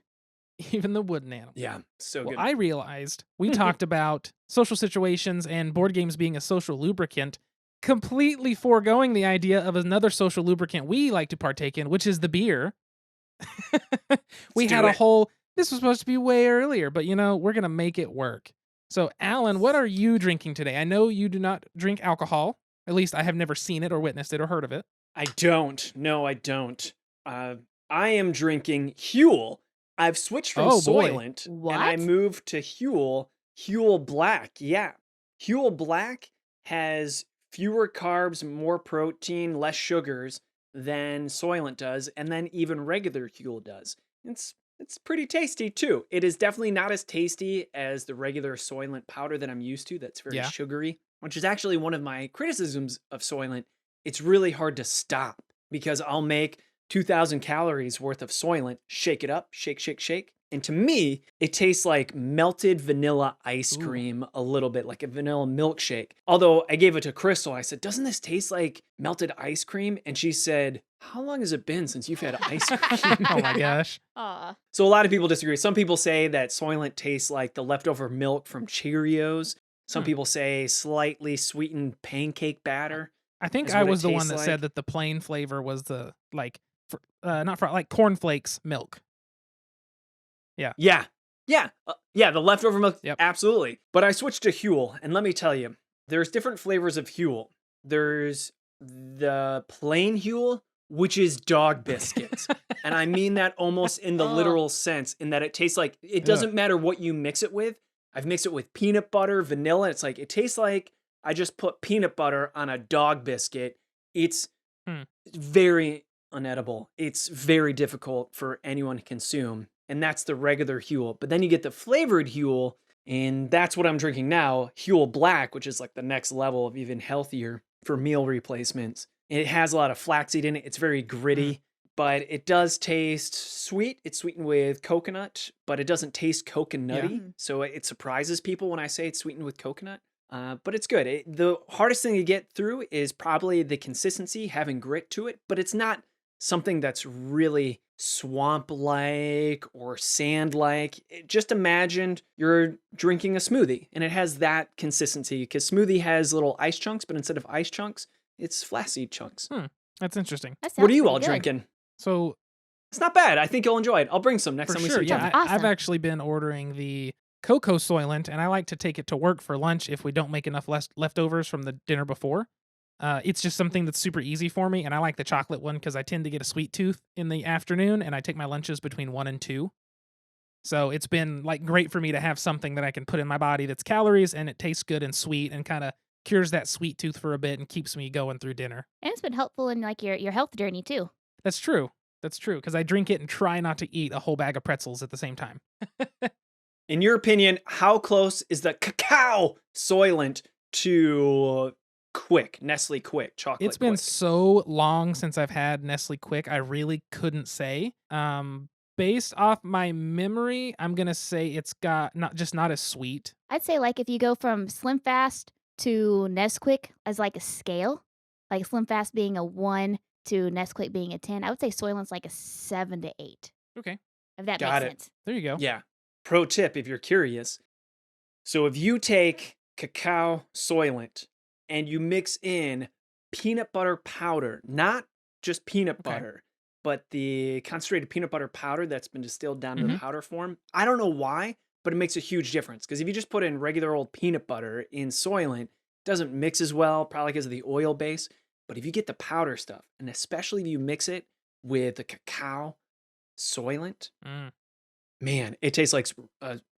Even the wooden animals. Yeah, so Well, good. I realized we talked about social situations and board games being a social lubricant, completely foregoing the idea of another social lubricant we like to partake in, which is the beer. We had a whole... This was supposed to be way earlier, but we're going to make it work. So, Alan, what are you drinking today? I know you do not drink alcohol. At least I have never seen it or witnessed it or heard of it. I don't. No, I don't. I am drinking Huel. I've switched from Soylent, and I moved to Huel. Huel Black, yeah. Huel Black has fewer carbs, more protein, less sugars than Soylent does, and then even regular Huel does. It's pretty tasty, too. It is definitely not as tasty as the regular Soylent powder that I'm used to. That's very sugary, which is actually one of my criticisms of Soylent. It's really hard to stop because I'll make 2,000 calories worth of Soylent, shake it up, shake, shake, shake. And to me, it tastes like melted vanilla ice cream a little bit, like a vanilla milkshake. Although I gave it to Crystal, I said, doesn't this taste like melted ice cream? And she said, how long has it been since you've had ice cream? Oh my gosh. So a lot of people disagree. Some people say that Soylent tastes like the leftover milk from Cheerios. Some people say slightly sweetened pancake batter. I think I was the one that said that the plain flavor was the, like cornflakes milk. Yeah. Yeah. Yeah, the leftover milk, Yep. absolutely. But I switched to Huel, and let me tell you, there's different flavors of Huel. There's the plain Huel, which is dog biscuits. And I mean that almost in the Oh. literal sense, in that it tastes like, it Ugh. doesn't matter what you mix it with. I've mixed it with peanut butter, vanilla. It's like, it tastes like I just put peanut butter on a dog biscuit. It's Hmm. very unedible. It's very difficult for anyone to consume. And that's the regular Huel. But then you get the flavored Huel, and that's what I'm drinking now, Huel Black, which is like the next level of even healthier for meal replacements. And it has a lot of flaxseed in it. It's very gritty, but it does taste sweet. It's sweetened with coconut, but it doesn't taste coconutty. Mm. So it surprises people when I say it's sweetened with coconut. But it's good. The hardest thing to get through is probably the consistency, having grit to it, but it's not something that's really swamp-like or sand-like. Just imagine you're drinking a smoothie and it has that consistency, because smoothie has little ice chunks, but instead of ice chunks, it's flaxseed chunks. That's interesting. That What are sounds you pretty all good. drinking? So It's not bad. I think you'll enjoy it. I'll bring some next for time we sure, sit yeah, down. Sounds I've awesome. actually been ordering the cocoa soylent, and I like to take it to work for lunch if we don't make enough leftovers from the dinner before. It's just something that's super easy for me, and I like the chocolate one because I tend to get a sweet tooth in the afternoon, and I take my lunches between 1 and 2. So it's been like great for me to have something that I can put in my body that's calories and it tastes good and sweet and kind of cures that sweet tooth for a bit and keeps me going through dinner. And it's been helpful in like your health journey too. That's true. That's true because I drink it and try not to eat a whole bag of pretzels at the same time. In your opinion, how close is the cacao soylent to Quick, Nestle Quick, chocolate It's been Quick? so long since I've had Nestle Quick, I really couldn't say. Based off my memory, I'm gonna say it's got not as sweet. I'd say like if you go from Slim Fast to Nesquik as like a scale, like Slim Fast being a 1 to Nesquik being a 10, I would say Soylent's like a 7 to 8. Okay, If that Got makes it. sense. there you go. Yeah. Pro tip if you're curious. So if you take cacao soylent and you mix in peanut butter powder, not just peanut Okay. butter, but the concentrated peanut butter powder that's been distilled down to Mhm. powder form, I don't know why, but it makes a huge difference. Because if you just put in regular old peanut butter in soylent, it doesn't mix as well, probably because of the oil base. But if you get the powder stuff, and especially if you mix it with the cacao soylent, Mm. man, it tastes like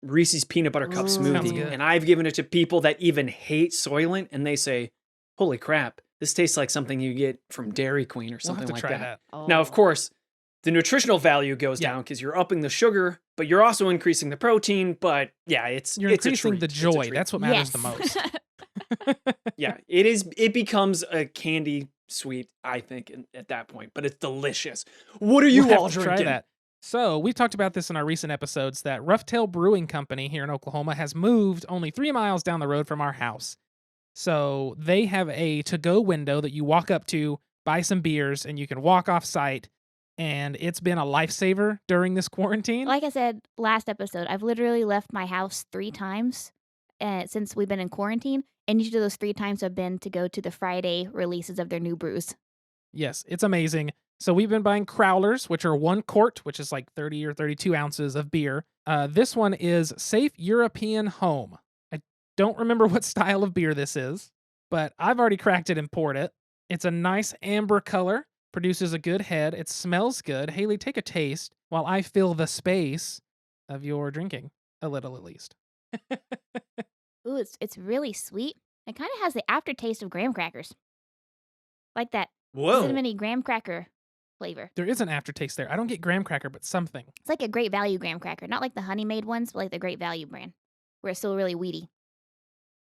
Reese's peanut butter cup Ooh. Sounds smoothie. good. And I've given it to people that even hate Soylent, and they say, "Holy crap, this tastes like something you get from Dairy Queen or We'll have something to like try that." that. Now, of Oh. course, the nutritional value goes Yeah. down because you're upping the sugar, but you're also increasing the protein. But yeah, it's You're it's a increasing the treat. It's a joy. treat. That's what matters Yes. the most. Yeah, it is. It becomes a candy sweet, I think, at that point. But it's delicious. What are you We'll have all to drinking? try that. So we've talked about this in our recent episodes that Roughtail Brewing Company here in Oklahoma has moved only 3 miles down the road from our house. So they have a to-go window that you walk up to, buy some beers, and you can walk off site. And it's been a lifesaver during this quarantine. Like I said last episode, I've literally left my house 3 times since we've been in quarantine. And each of those 3 times have been to go to the Friday releases of their new brews. Yes, it's amazing. So we've been buying Crowlers, which are 1 quart, which is like 30 or 32 ounces of beer. This one is Safe European Home. I don't remember what style of beer this is, but I've already cracked it and poured it. It's a nice amber color, produces a good head. It smells good. Haley, take a taste while I fill the space of your drinking, a little at least. Ooh, it's really sweet. It kind of has the aftertaste of graham crackers. Like that Whoa. cinnamony graham cracker flavor. There is an aftertaste there. I don't get graham cracker, but something. It's like a Great Value graham cracker. Not like the Honey Made ones, but like the Great Value brand, where it's still really weedy.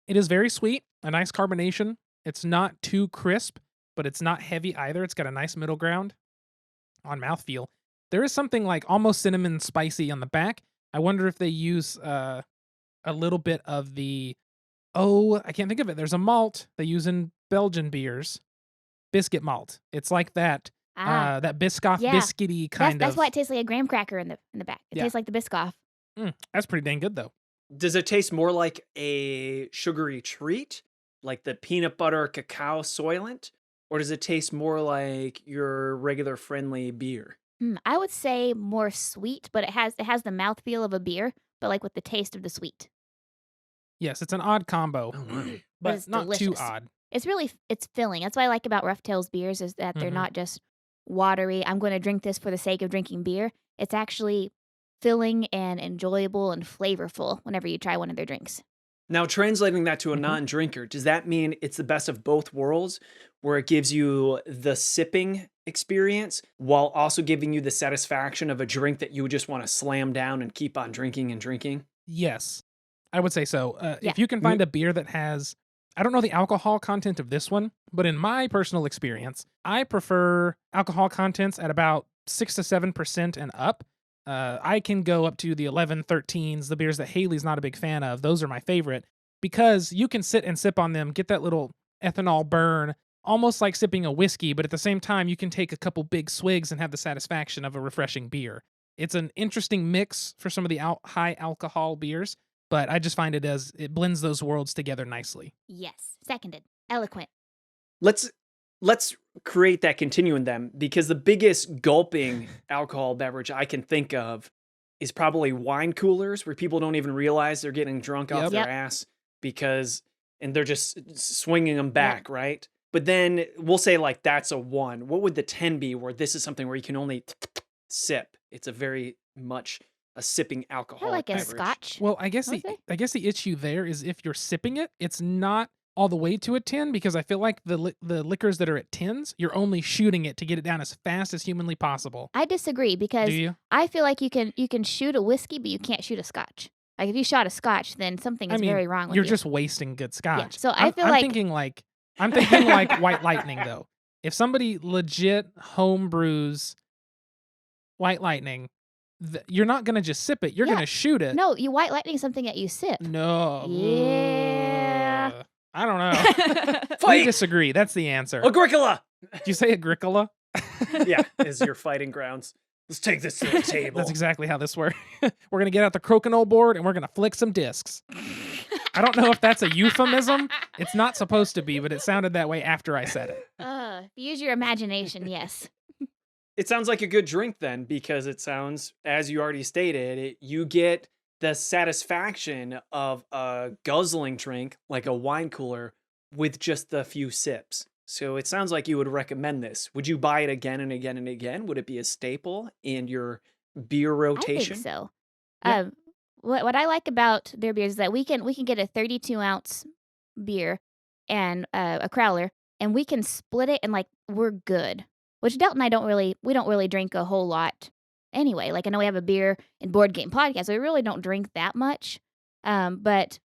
It is very sweet, a nice carbonation. It's not too crisp, but it's not heavy either. It's got a nice middle ground on mouthfeel. There is something like almost cinnamon spicy on the back. I wonder if they use a little bit of the, I can't think of it. There's a malt they use in Belgian beers, biscuit malt. It's like that, that Biscoff Yeah. biscuity kind That's of. why it tastes like a graham cracker in the back. It Yeah. tastes like the Biscoff. That's pretty dang good though. Does it taste more like a sugary treat, like the peanut butter cacao soylent, or does it taste more like your regular friendly beer? I would say more sweet, but it has the mouthfeel of a beer, but like with the taste of the sweet. Yes, it's an odd combo, Oh, my. but it's not too delicious. odd. It's filling. That's what I like about Rough Tails beers is that they're Mhm. not just watery. I'm going to drink this for the sake of drinking beer. It's actually filling and enjoyable and flavorful whenever you try one of their drinks. Now, translating that to a Mhm. non-drinker, does that mean it's the best of both worlds, where it gives you the sipping experience while also giving you the satisfaction of a drink that you would just want to slam down and keep on drinking and drinking? Yes, I would say so. Yeah. If you can find a beer that has, I don't know the alcohol content of this one, but in my personal experience, I prefer alcohol contents at about 6 to 7% and up. I can go up to the 11, 13s, the beers that Haley's not a big fan of. Those are my favorite because you can sit and sip on them, get that little ethanol burn, almost like sipping a whiskey, but at the same time, you can take a couple big swigs and have the satisfaction of a refreshing beer. It's an interesting mix for some of the high alcohol beers, but I just find it blends those worlds together nicely. Yes. Seconded. Eloquent. Let's create that continuum then, because the biggest gulping alcohol beverage I can think of is probably wine coolers, where people don't even realize they're getting drunk off Yep. their Yep. ass and they're just swinging them back, right? But then we'll say like that's a 1. What would the 10 be where this is something where you can only sip? It's a very much a sipping I alcoholic like a beverage. scotch. Well, I guess I would the say. I guess the issue there is if you're sipping it, it's not all the way to a 10 because I feel like the liquors that are at 10s, you're only shooting it to get it down as fast as humanly possible. I disagree Do because you? I feel like you can shoot a whiskey, but you can't shoot a scotch. Like if you shot a scotch, then something I is mean, very wrong with you're you. just wasting good scotch. So I feel I'm like- thinking like I'm thinking like White Lightning though. If somebody legit home brews White Lightning, you're not gonna just sip it. You're Yeah. gonna shoot it. No, you white lightning is something that you sip. No. Yeah. I don't know. We Fight! disagree. That's the answer. Agricola! Did you say Agricola? Yeah, is your fighting grounds. Let's take this to the table. That's exactly how this works. We're gonna get out the crokinole board and we're gonna flick some discs. I don't know if that's a euphemism. It's not supposed to be, but it sounded that way after I said it. Use your imagination, yes. It sounds like a good drink then, because it sounds, as you already stated, you get the satisfaction of a guzzling drink like a wine cooler with just a few sips. So it sounds like you would recommend this. Would you buy it again and again and again? Would it be a staple in your beer rotation? I think so. Yeah. What I like about their beers is that we can get a 32-ounce beer and a crowler, and we can split it, and like we're good. Which Delton and I don't really drink a whole lot anyway. Like I know we have a beer and board game podcast, so we really don't drink that much. But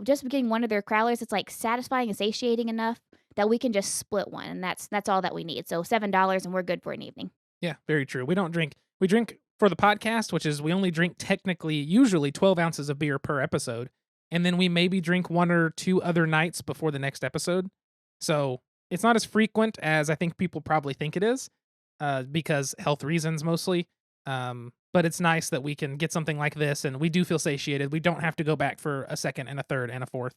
just getting one of their crowlers, it's like satisfying and satiating enough that we can just split one, and that's all that we need. So $7, and we're good for an evening. Yeah, very true. We don't drink. We drink for the podcast, which is we only drink technically usually 12 ounces of beer per episode, and then we maybe drink 1 or 2 other nights before the next episode. So it's not as frequent as I think people probably think it is, because health reasons mostly. But it's nice that we can get something like this, and we do feel satiated. We don't have to go back for a second and a third and a fourth.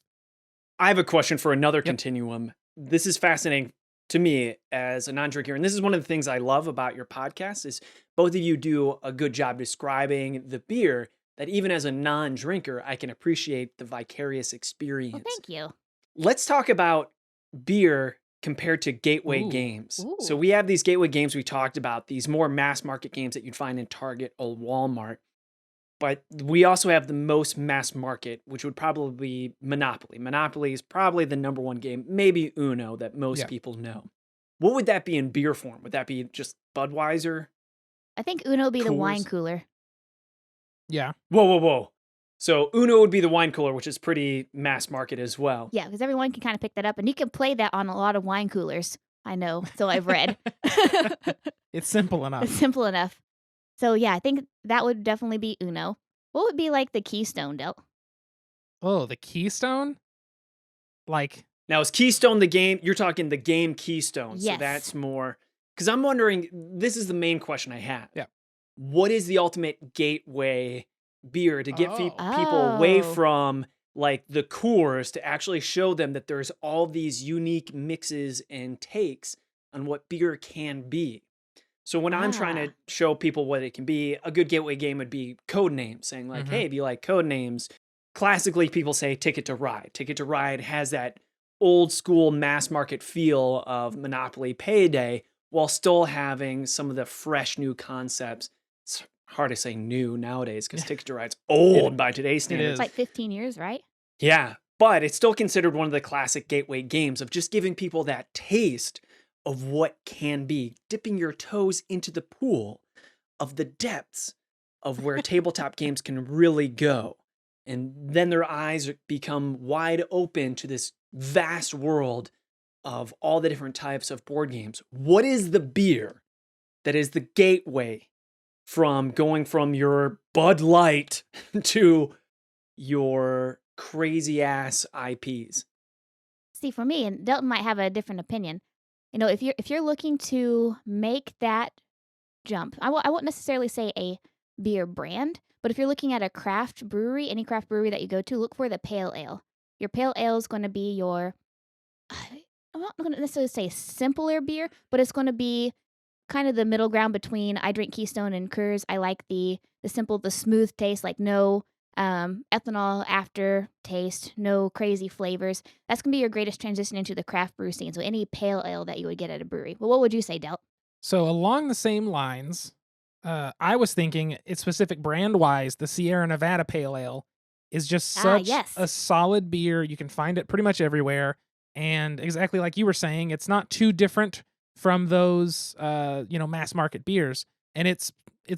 I have a question for another continuum. This is fascinating to me as a non-drinker, and this is one of the things I love about your podcast is both of you do a good job describing the beer that even as a non-drinker, I can appreciate the vicarious experience. Well, thank you. Let's talk about beer compared to gateway Ooh. games. Ooh. So we have these gateway games we talked about, these more mass market games that you'd find in Target or Walmart. But we also have the most mass market, which would probably be Monopoly. Monopoly is probably the number 1 game, maybe Uno, that most Yeah. people know. What would that be in beer form? Would that be just Budweiser? I think Uno would be the wine Coors? cooler. Yeah. Whoa. So Uno would be the wine cooler, which is pretty mass market as well. Yeah, because everyone can kind of pick that up, and you can play that on a lot of wine coolers. I know, so I've read. It's simple enough. It's simple enough. So yeah, I think that would definitely be Uno. What would be like the Keystone, Del? Oh, the Keystone? Like, Now, is Keystone the game? You're talking the game Keystone. So Yes. that's more. Because I'm wondering, this is the main question I have. Yeah. What is the ultimate gateway beer to get Oh. people away Oh. from like the Coors to actually show them that there's all these unique mixes and takes on what beer can be? So when I'm trying Ah. to show people what it can be, a good gateway game would be code names, saying like, Mhm. hey, if you like code names, classically people say Ticket to Ride. Ticket to Ride has that old school mass market feel of Monopoly Payday while still having some of the fresh new concepts. It's hard to say new nowadays because Ticket to Ride's old by today's It standards. is. Like 15 years, right? Yeah, but it's still considered one of the classic gateway games of just giving people that taste of what can be, dipping your toes into the pool of the depths of where tabletop games can really go. And then their eyes become wide open to this vast world of all the different types of board games. What is the beer that is the gateway from going from your Bud Light to your crazy ass IPs? See, for me, and Delton might have a different opinion. If you're looking to make that jump, I won't necessarily say a beer brand, but if you're looking at a craft brewery, any craft brewery that you go to, look for the pale ale. Your pale ale is going to be your I'm not going to necessarily say simpler beer, but it's going to be kind of the middle ground between I drink Keystone and Coors. I like the simple, the smooth taste, like no ethanol after taste, no crazy flavors. That's gonna be your greatest transition into the craft brew scene. So any pale ale that you would get at a brewery. Well, what would you say, Delt? So along the same lines, I was thinking it's specific brand wise, the Sierra Nevada Pale Ale is just Ah, such a yes. solid beer. You can find it pretty much everywhere. And exactly like you were saying, it's not too different from those mass market beers. And it's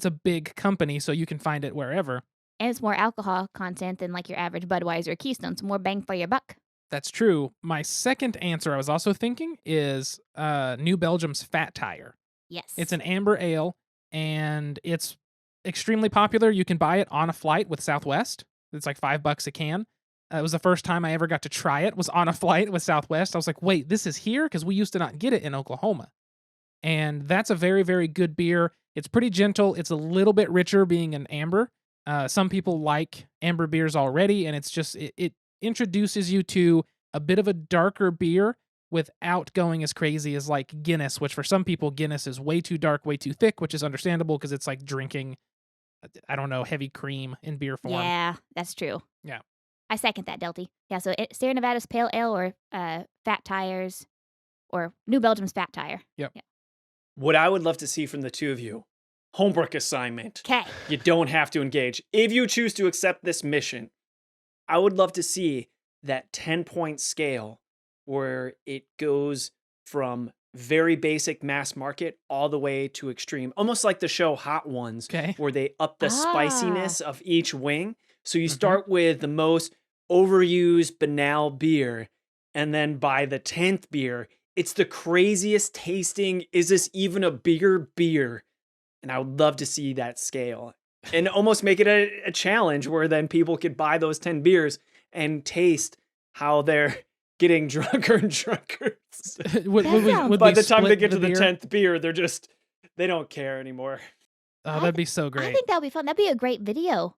a big company, so you can find it wherever. And it's more alcohol content than like your average Budweiser or Keystone. So more bang for your buck. That's true. My second answer I was also thinking is New Belgium's Fat Tire. Yes. It's an amber ale, and it's extremely popular. You can buy it on a flight with Southwest. It's like $5 a can. It was the first time I ever got to try it. Was on a flight with Southwest. I was like, "Wait, this is here?" Because we used to not get it in Oklahoma, and that's a very, very good beer. It's pretty gentle. It's a little bit richer, being an amber. Some people like amber beers already, and it introduces you to a bit of a darker beer without going as crazy as like Guinness, which for some people Guinness is way too dark, way too thick, which is understandable because it's like drinking, I don't know, heavy cream in beer form. Yeah, that's true. Yeah. I second that, Delty. Yeah, so Sierra Nevada's pale ale or Fat Tires or New Belgium's Fat Tire. Yep. Yeah. What I would love to see from the two of you, homework assignment. Okay. You don't have to engage. If you choose to accept this mission, I would love to see that 10-point scale where it goes from very basic mass market all the way to extreme, almost like the show Hot Ones, Okay. where they up the spiciness of each wing. So you Mhm. start with the most overused, banal beer, and then by the 10th beer, it's the craziest tasting. Is this even a bigger beer? And I would love to see that scale and almost make it a challenge where then people could buy those 10 beers and taste how they're getting drunker and drunker. would, That would we, sounds- would By we the time they split get to the beer? 10th beer, they don't care anymore. Oh, that'd be so I great. think that would be fun. That'd be a great video.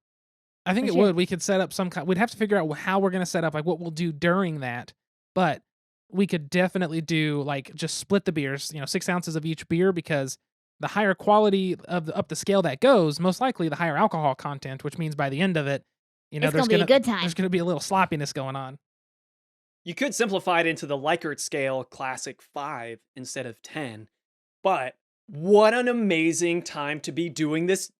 I think For it sure. would. We could set up some kind. We'd have to figure out how we're going to set up, like what we'll do during that. But we could definitely do like just split the beers. 6 ounces of each beer, because the higher quality of up the scale that goes, most likely the higher alcohol content, which means by the end of it, It's there's gonna be a good time. There's going to be a little sloppiness going on. You could simplify it into the Likert scale classic 5 instead of 10. But what an amazing time to be doing this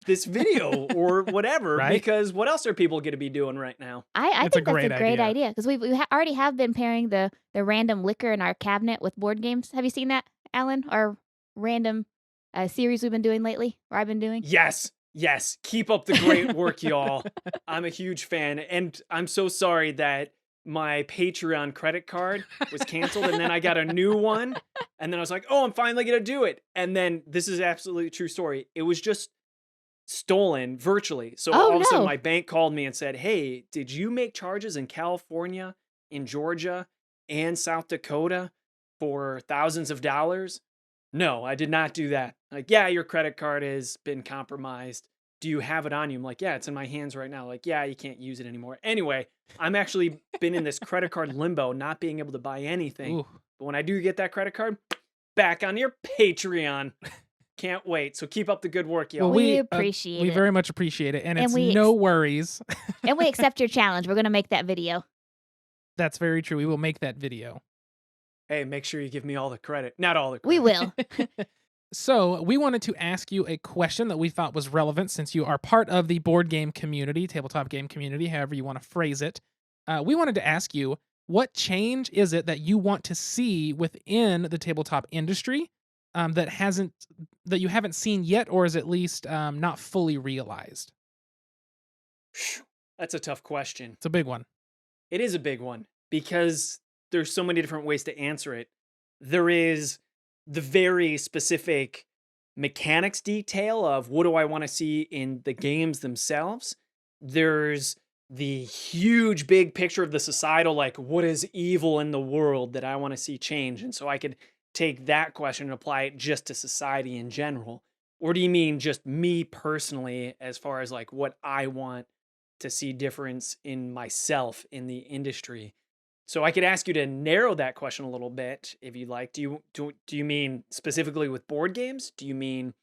video or whatever, Right? because what else are people going to be doing right now? I It's a think that's great a great idea. idea because we already have been pairing the random liquor in our cabinet with board games. Have you seen that, Alan? Our random series we've been doing lately, or I've been doing. Yes. Keep up the great work, y'all. I'm a huge fan. And I'm so sorry that my Patreon credit card was canceled and then I got a new one. And then I was like, oh, I'm finally going to do it. And then this is absolutely a true story. It was just stolen virtually. So Oh, all of a sudden no. my bank called me and said, hey, did you make charges in California, in Georgia, and South Dakota for thousands of dollars? No, I did not do that. Like, yeah, your credit card has been compromised. Do you have it on you? I'm like, yeah, it's in my hands right now. Like, yeah, you can't use it anymore. Anyway, I'm actually been in this credit card limbo, not being able to buy anything. Ooh. But when I do get that credit card, back on your Patreon. Can't wait. So keep up the good work, Well, y'all. We appreciate we it. very much appreciate it, and And it's we no worries. And we accept your challenge. We're going to make that video. That's very true. We will make that video. Hey, make sure you give me all the credit. Not all the credit. We will. So, we wanted to ask you a question that we thought was relevant since you are part of the board game community, tabletop game community, however you want to phrase it. We wanted to ask you, what change is it that you want to see within the tabletop industry that you haven't seen yet, or is at least not fully realized? That's a tough question. It's a big one. It is a big one because there's so many different ways to answer it. There is the very specific mechanics detail of what do I want to see in the games themselves. There's the huge big picture of the societal, like what is evil in the world that I want to see change. And so I could take that question and apply it just to society in general. Or do you mean just me personally, as far as like what I want to see difference in myself in the industry? So I could ask you to narrow that question a little bit if you'd like. Do you mean specifically with board games? Do you mean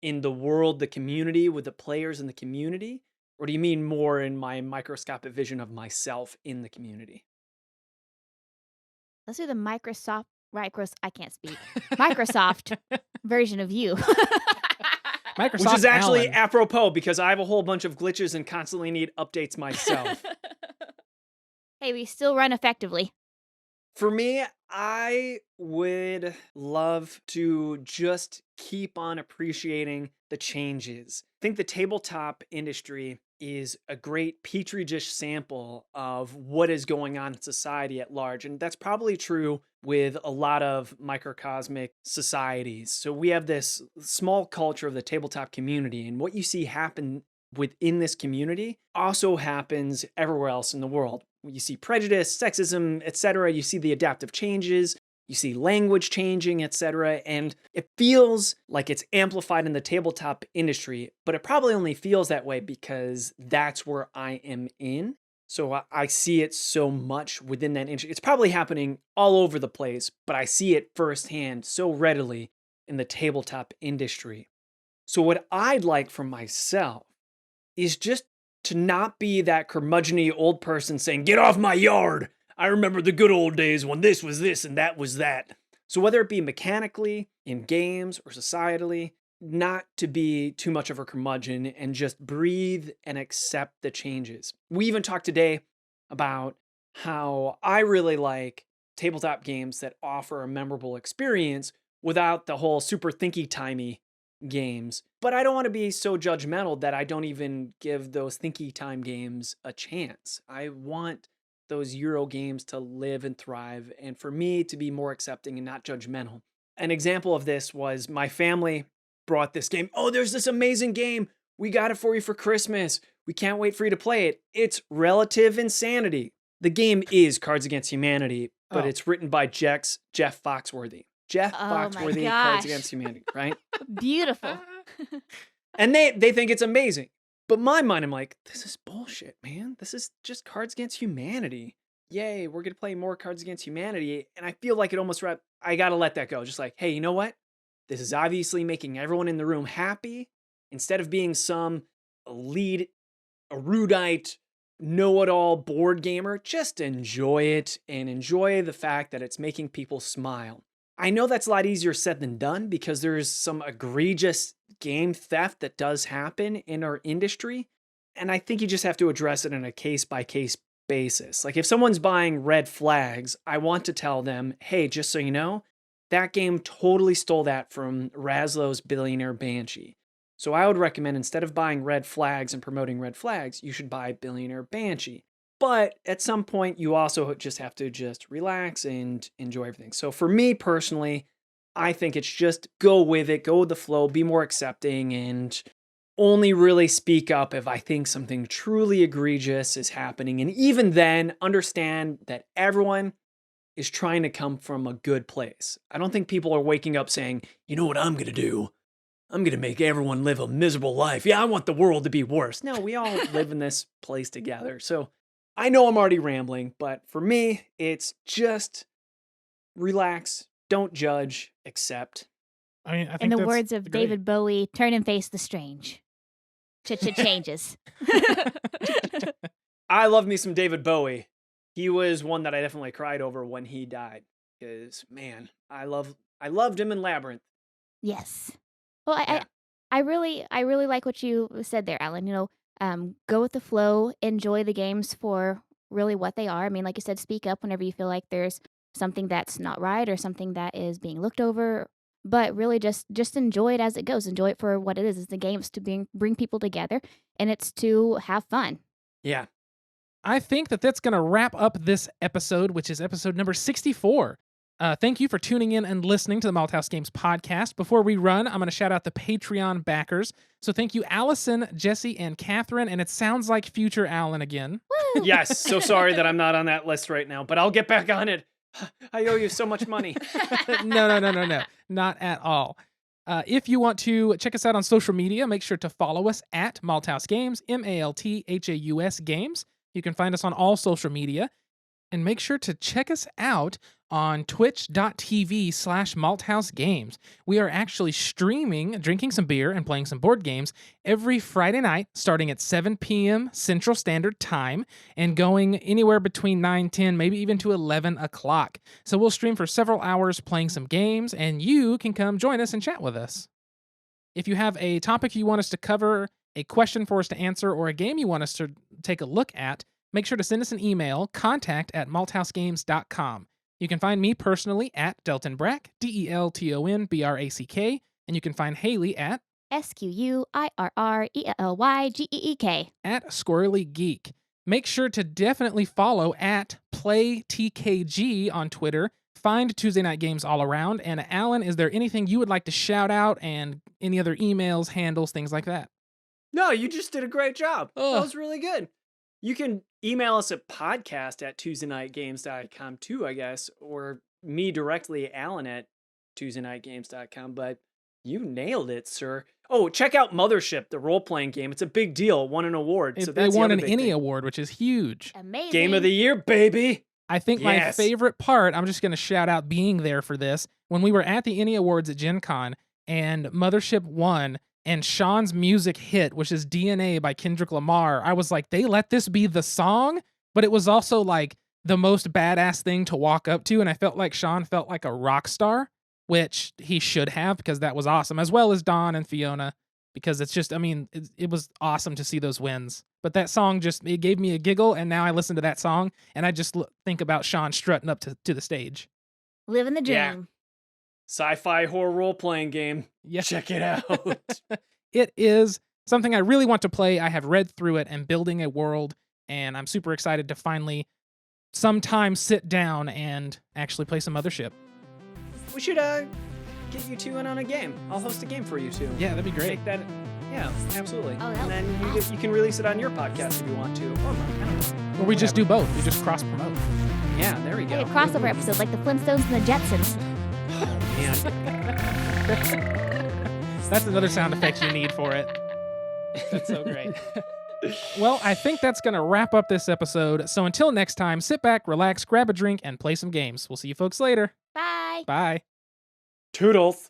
in the world, the community, with the players in the community? Or do you mean more in my microscopic vision of myself in the community? Let's do the I can't speak. Microsoft version of you. Microsoft Which is actually Allen. apropos because I have a whole bunch of glitches and constantly need updates myself. Hey, we still run effectively. For me, I would love to just keep on appreciating the changes. I think the tabletop industry is a great petri dish sample of what is going on in society at large. And that's probably true with a lot of microcosmic societies. So we have this small culture of the tabletop community, and what you see happen within this community also happens everywhere else in the world. You see prejudice, sexism, etc. You see the adaptive changes, you see language changing, etc. And it feels like it's amplified in the tabletop industry, but it probably only feels that way because that's where I am in. So I see it so much within that industry. It's probably happening all over the place, but I see it firsthand so readily in the tabletop industry. So what I'd like for myself is just to not be that curmudgeon-y old person saying, "Get off my yard. I remember the good old days when this was this and that was that." So whether it be mechanically, in games, or societally, not to be too much of a curmudgeon and just breathe and accept the changes. We even talked today about how I really like tabletop games that offer a memorable experience without the whole super thinky-timey games. But I don't want to be so judgmental that I don't even give those thinky time games a chance. I want those Euro games to live and thrive, and for me to be more accepting and not judgmental. An example of this was my family brought this game. "Oh, there's this amazing game. We got it for you for Christmas. We can't wait for you to play it." It's Relative Insanity. The game is Cards Against Humanity, but Oh. it's written by Jeff Foxworthy. Jeff Oh my Foxworthy, gosh. Cards Against Humanity, right? Beautiful. And they think it's amazing. But in my mind, I'm like, this is bullshit, man. This is just Cards Against Humanity. Yay, we're going to play more Cards Against Humanity. And I feel like it almost, I got to let that go. Just like, hey, you know what? This is obviously making everyone in the room happy. Instead of being some elite, erudite, know-it-all board gamer, just enjoy it and enjoy the fact that it's making people smile. I know that's a lot easier said than done because there's some egregious game theft that does happen in our industry. And I think you just have to address it on a case-by-case basis. Like if someone's buying Red Flags, I want to tell them, hey, just so you know, that game totally stole that from Raslow's Billionaire Banshee. So I would recommend instead of buying Red Flags and promoting Red Flags, you should buy Billionaire Banshee. But at some point, you also just have to just relax and enjoy everything. So for me personally, I think it's just go with it, go with the flow, be more accepting, and only really speak up if I think something truly egregious is happening. And even then, understand that everyone is trying to come from a good place. I don't think people are waking up saying, you know what I'm going to do? I'm going to make everyone live a miserable life. Yeah, I want the world to be worse. No, we all live in this place together. So I know I'm already rambling, but for me, it's just relax, don't judge, accept. I mean, I In think the that's words of great. David Bowie, turn and face the strange. Changes. I love me some David Bowie. He was one that I definitely cried over when he died. Because man, I loved him in Labyrinth. Yes. Well, Yeah. I really like what you said there, Alan. Go with the flow, enjoy the games for really what they are. I mean, like you said, speak up whenever you feel like there's something that's not right or something that is being looked over. But really, just enjoy it as it goes. Enjoy it for what it is. It's the games to bring people together, and it's to have fun. Yeah. I think that that's going to wrap up this episode, which is episode number 64. Thank you for tuning in and listening to the Malthouse Games podcast. Before we run, I'm going to shout out the Patreon backers. So thank you, Allison, Jesse, and Catherine. And it sounds like future Alan again. Woo! Yes. So sorry that I'm not on that list right now, but I'll get back on it. I owe you so much money. No. Not at all. If you want to check us out on social media, make sure to follow us at Malthouse Games, Malthaus Games. You can find us on all social media. And make sure to check us out on twitch.tv/malthousegames. We are actually streaming, drinking some beer, and playing some board games every Friday night, starting at 7 p.m. Central Standard Time, and going anywhere between 9, 10, maybe even to 11 o'clock. So we'll stream for several hours playing some games, and you can come join us and chat with us. If you have a topic you want us to cover, a question for us to answer, or a game you want us to take a look at, make sure to send us an email, contact@malthousegames.com. You can find me personally at Delton Brack, DeltonBrack, and you can find Haley at SQUIRRELYGEEK. at Squirrely Geek. Make sure to definitely follow at PlayTKG on Twitter. Find Tuesday Night Games all around. And Alan, is there anything you would like to shout out, and any other emails, handles, things like that? No, you just did a great job. Ugh. That was really good. You can email us at podcast@TuesdayNightGames.com too, I guess, or me directly, Alan at TuesdayNightGames.com. But you nailed it, sir. Oh, check out Mothership, the role-playing game. It's a big deal. It won an award. So They that's the won other an big ENnie thing. award, which is huge. Amazing. Game of the year, baby. I think my Yes. favorite part, I'm just going to shout out being there for this, when we were at the ENnie Awards at Gen Con and Mothership won and Sean's music hit, which is DNA by Kendrick Lamar, I was like, they let this be the song, but it was also like the most badass thing to walk up to, and I felt like Sean felt like a rock star, which he should have, because that was awesome, as well as Don and Fiona, because it's just, I mean, it was awesome to see those wins. But that song just, it gave me a giggle, and now I listen to that song, and I just think about Sean strutting up to the stage. Living the dream. Yeah. Sci-fi horror role-playing game. Yeah. Check it out. It is something I really want to play. I have read through it and building a world, and I'm super excited to finally sometime sit down and actually play some Mothership. We should get you two in on a game. I'll host a game for you two. Yeah, that'd be great. Take that. Yeah, absolutely. Oh, that and then would be you can release it on your podcast if you want to. Or mine. I don't know. Or we just do both. We just cross promote. Yeah, there we go. Hey, a crossover episode like the Flintstones and the Jetsons. Man. That's another sound effect you need for it. That's so great. Well, I think that's going to wrap up this episode. So until next time, sit back, relax, grab a drink, and play some games. We'll see you folks later. Bye. Bye. Toodles.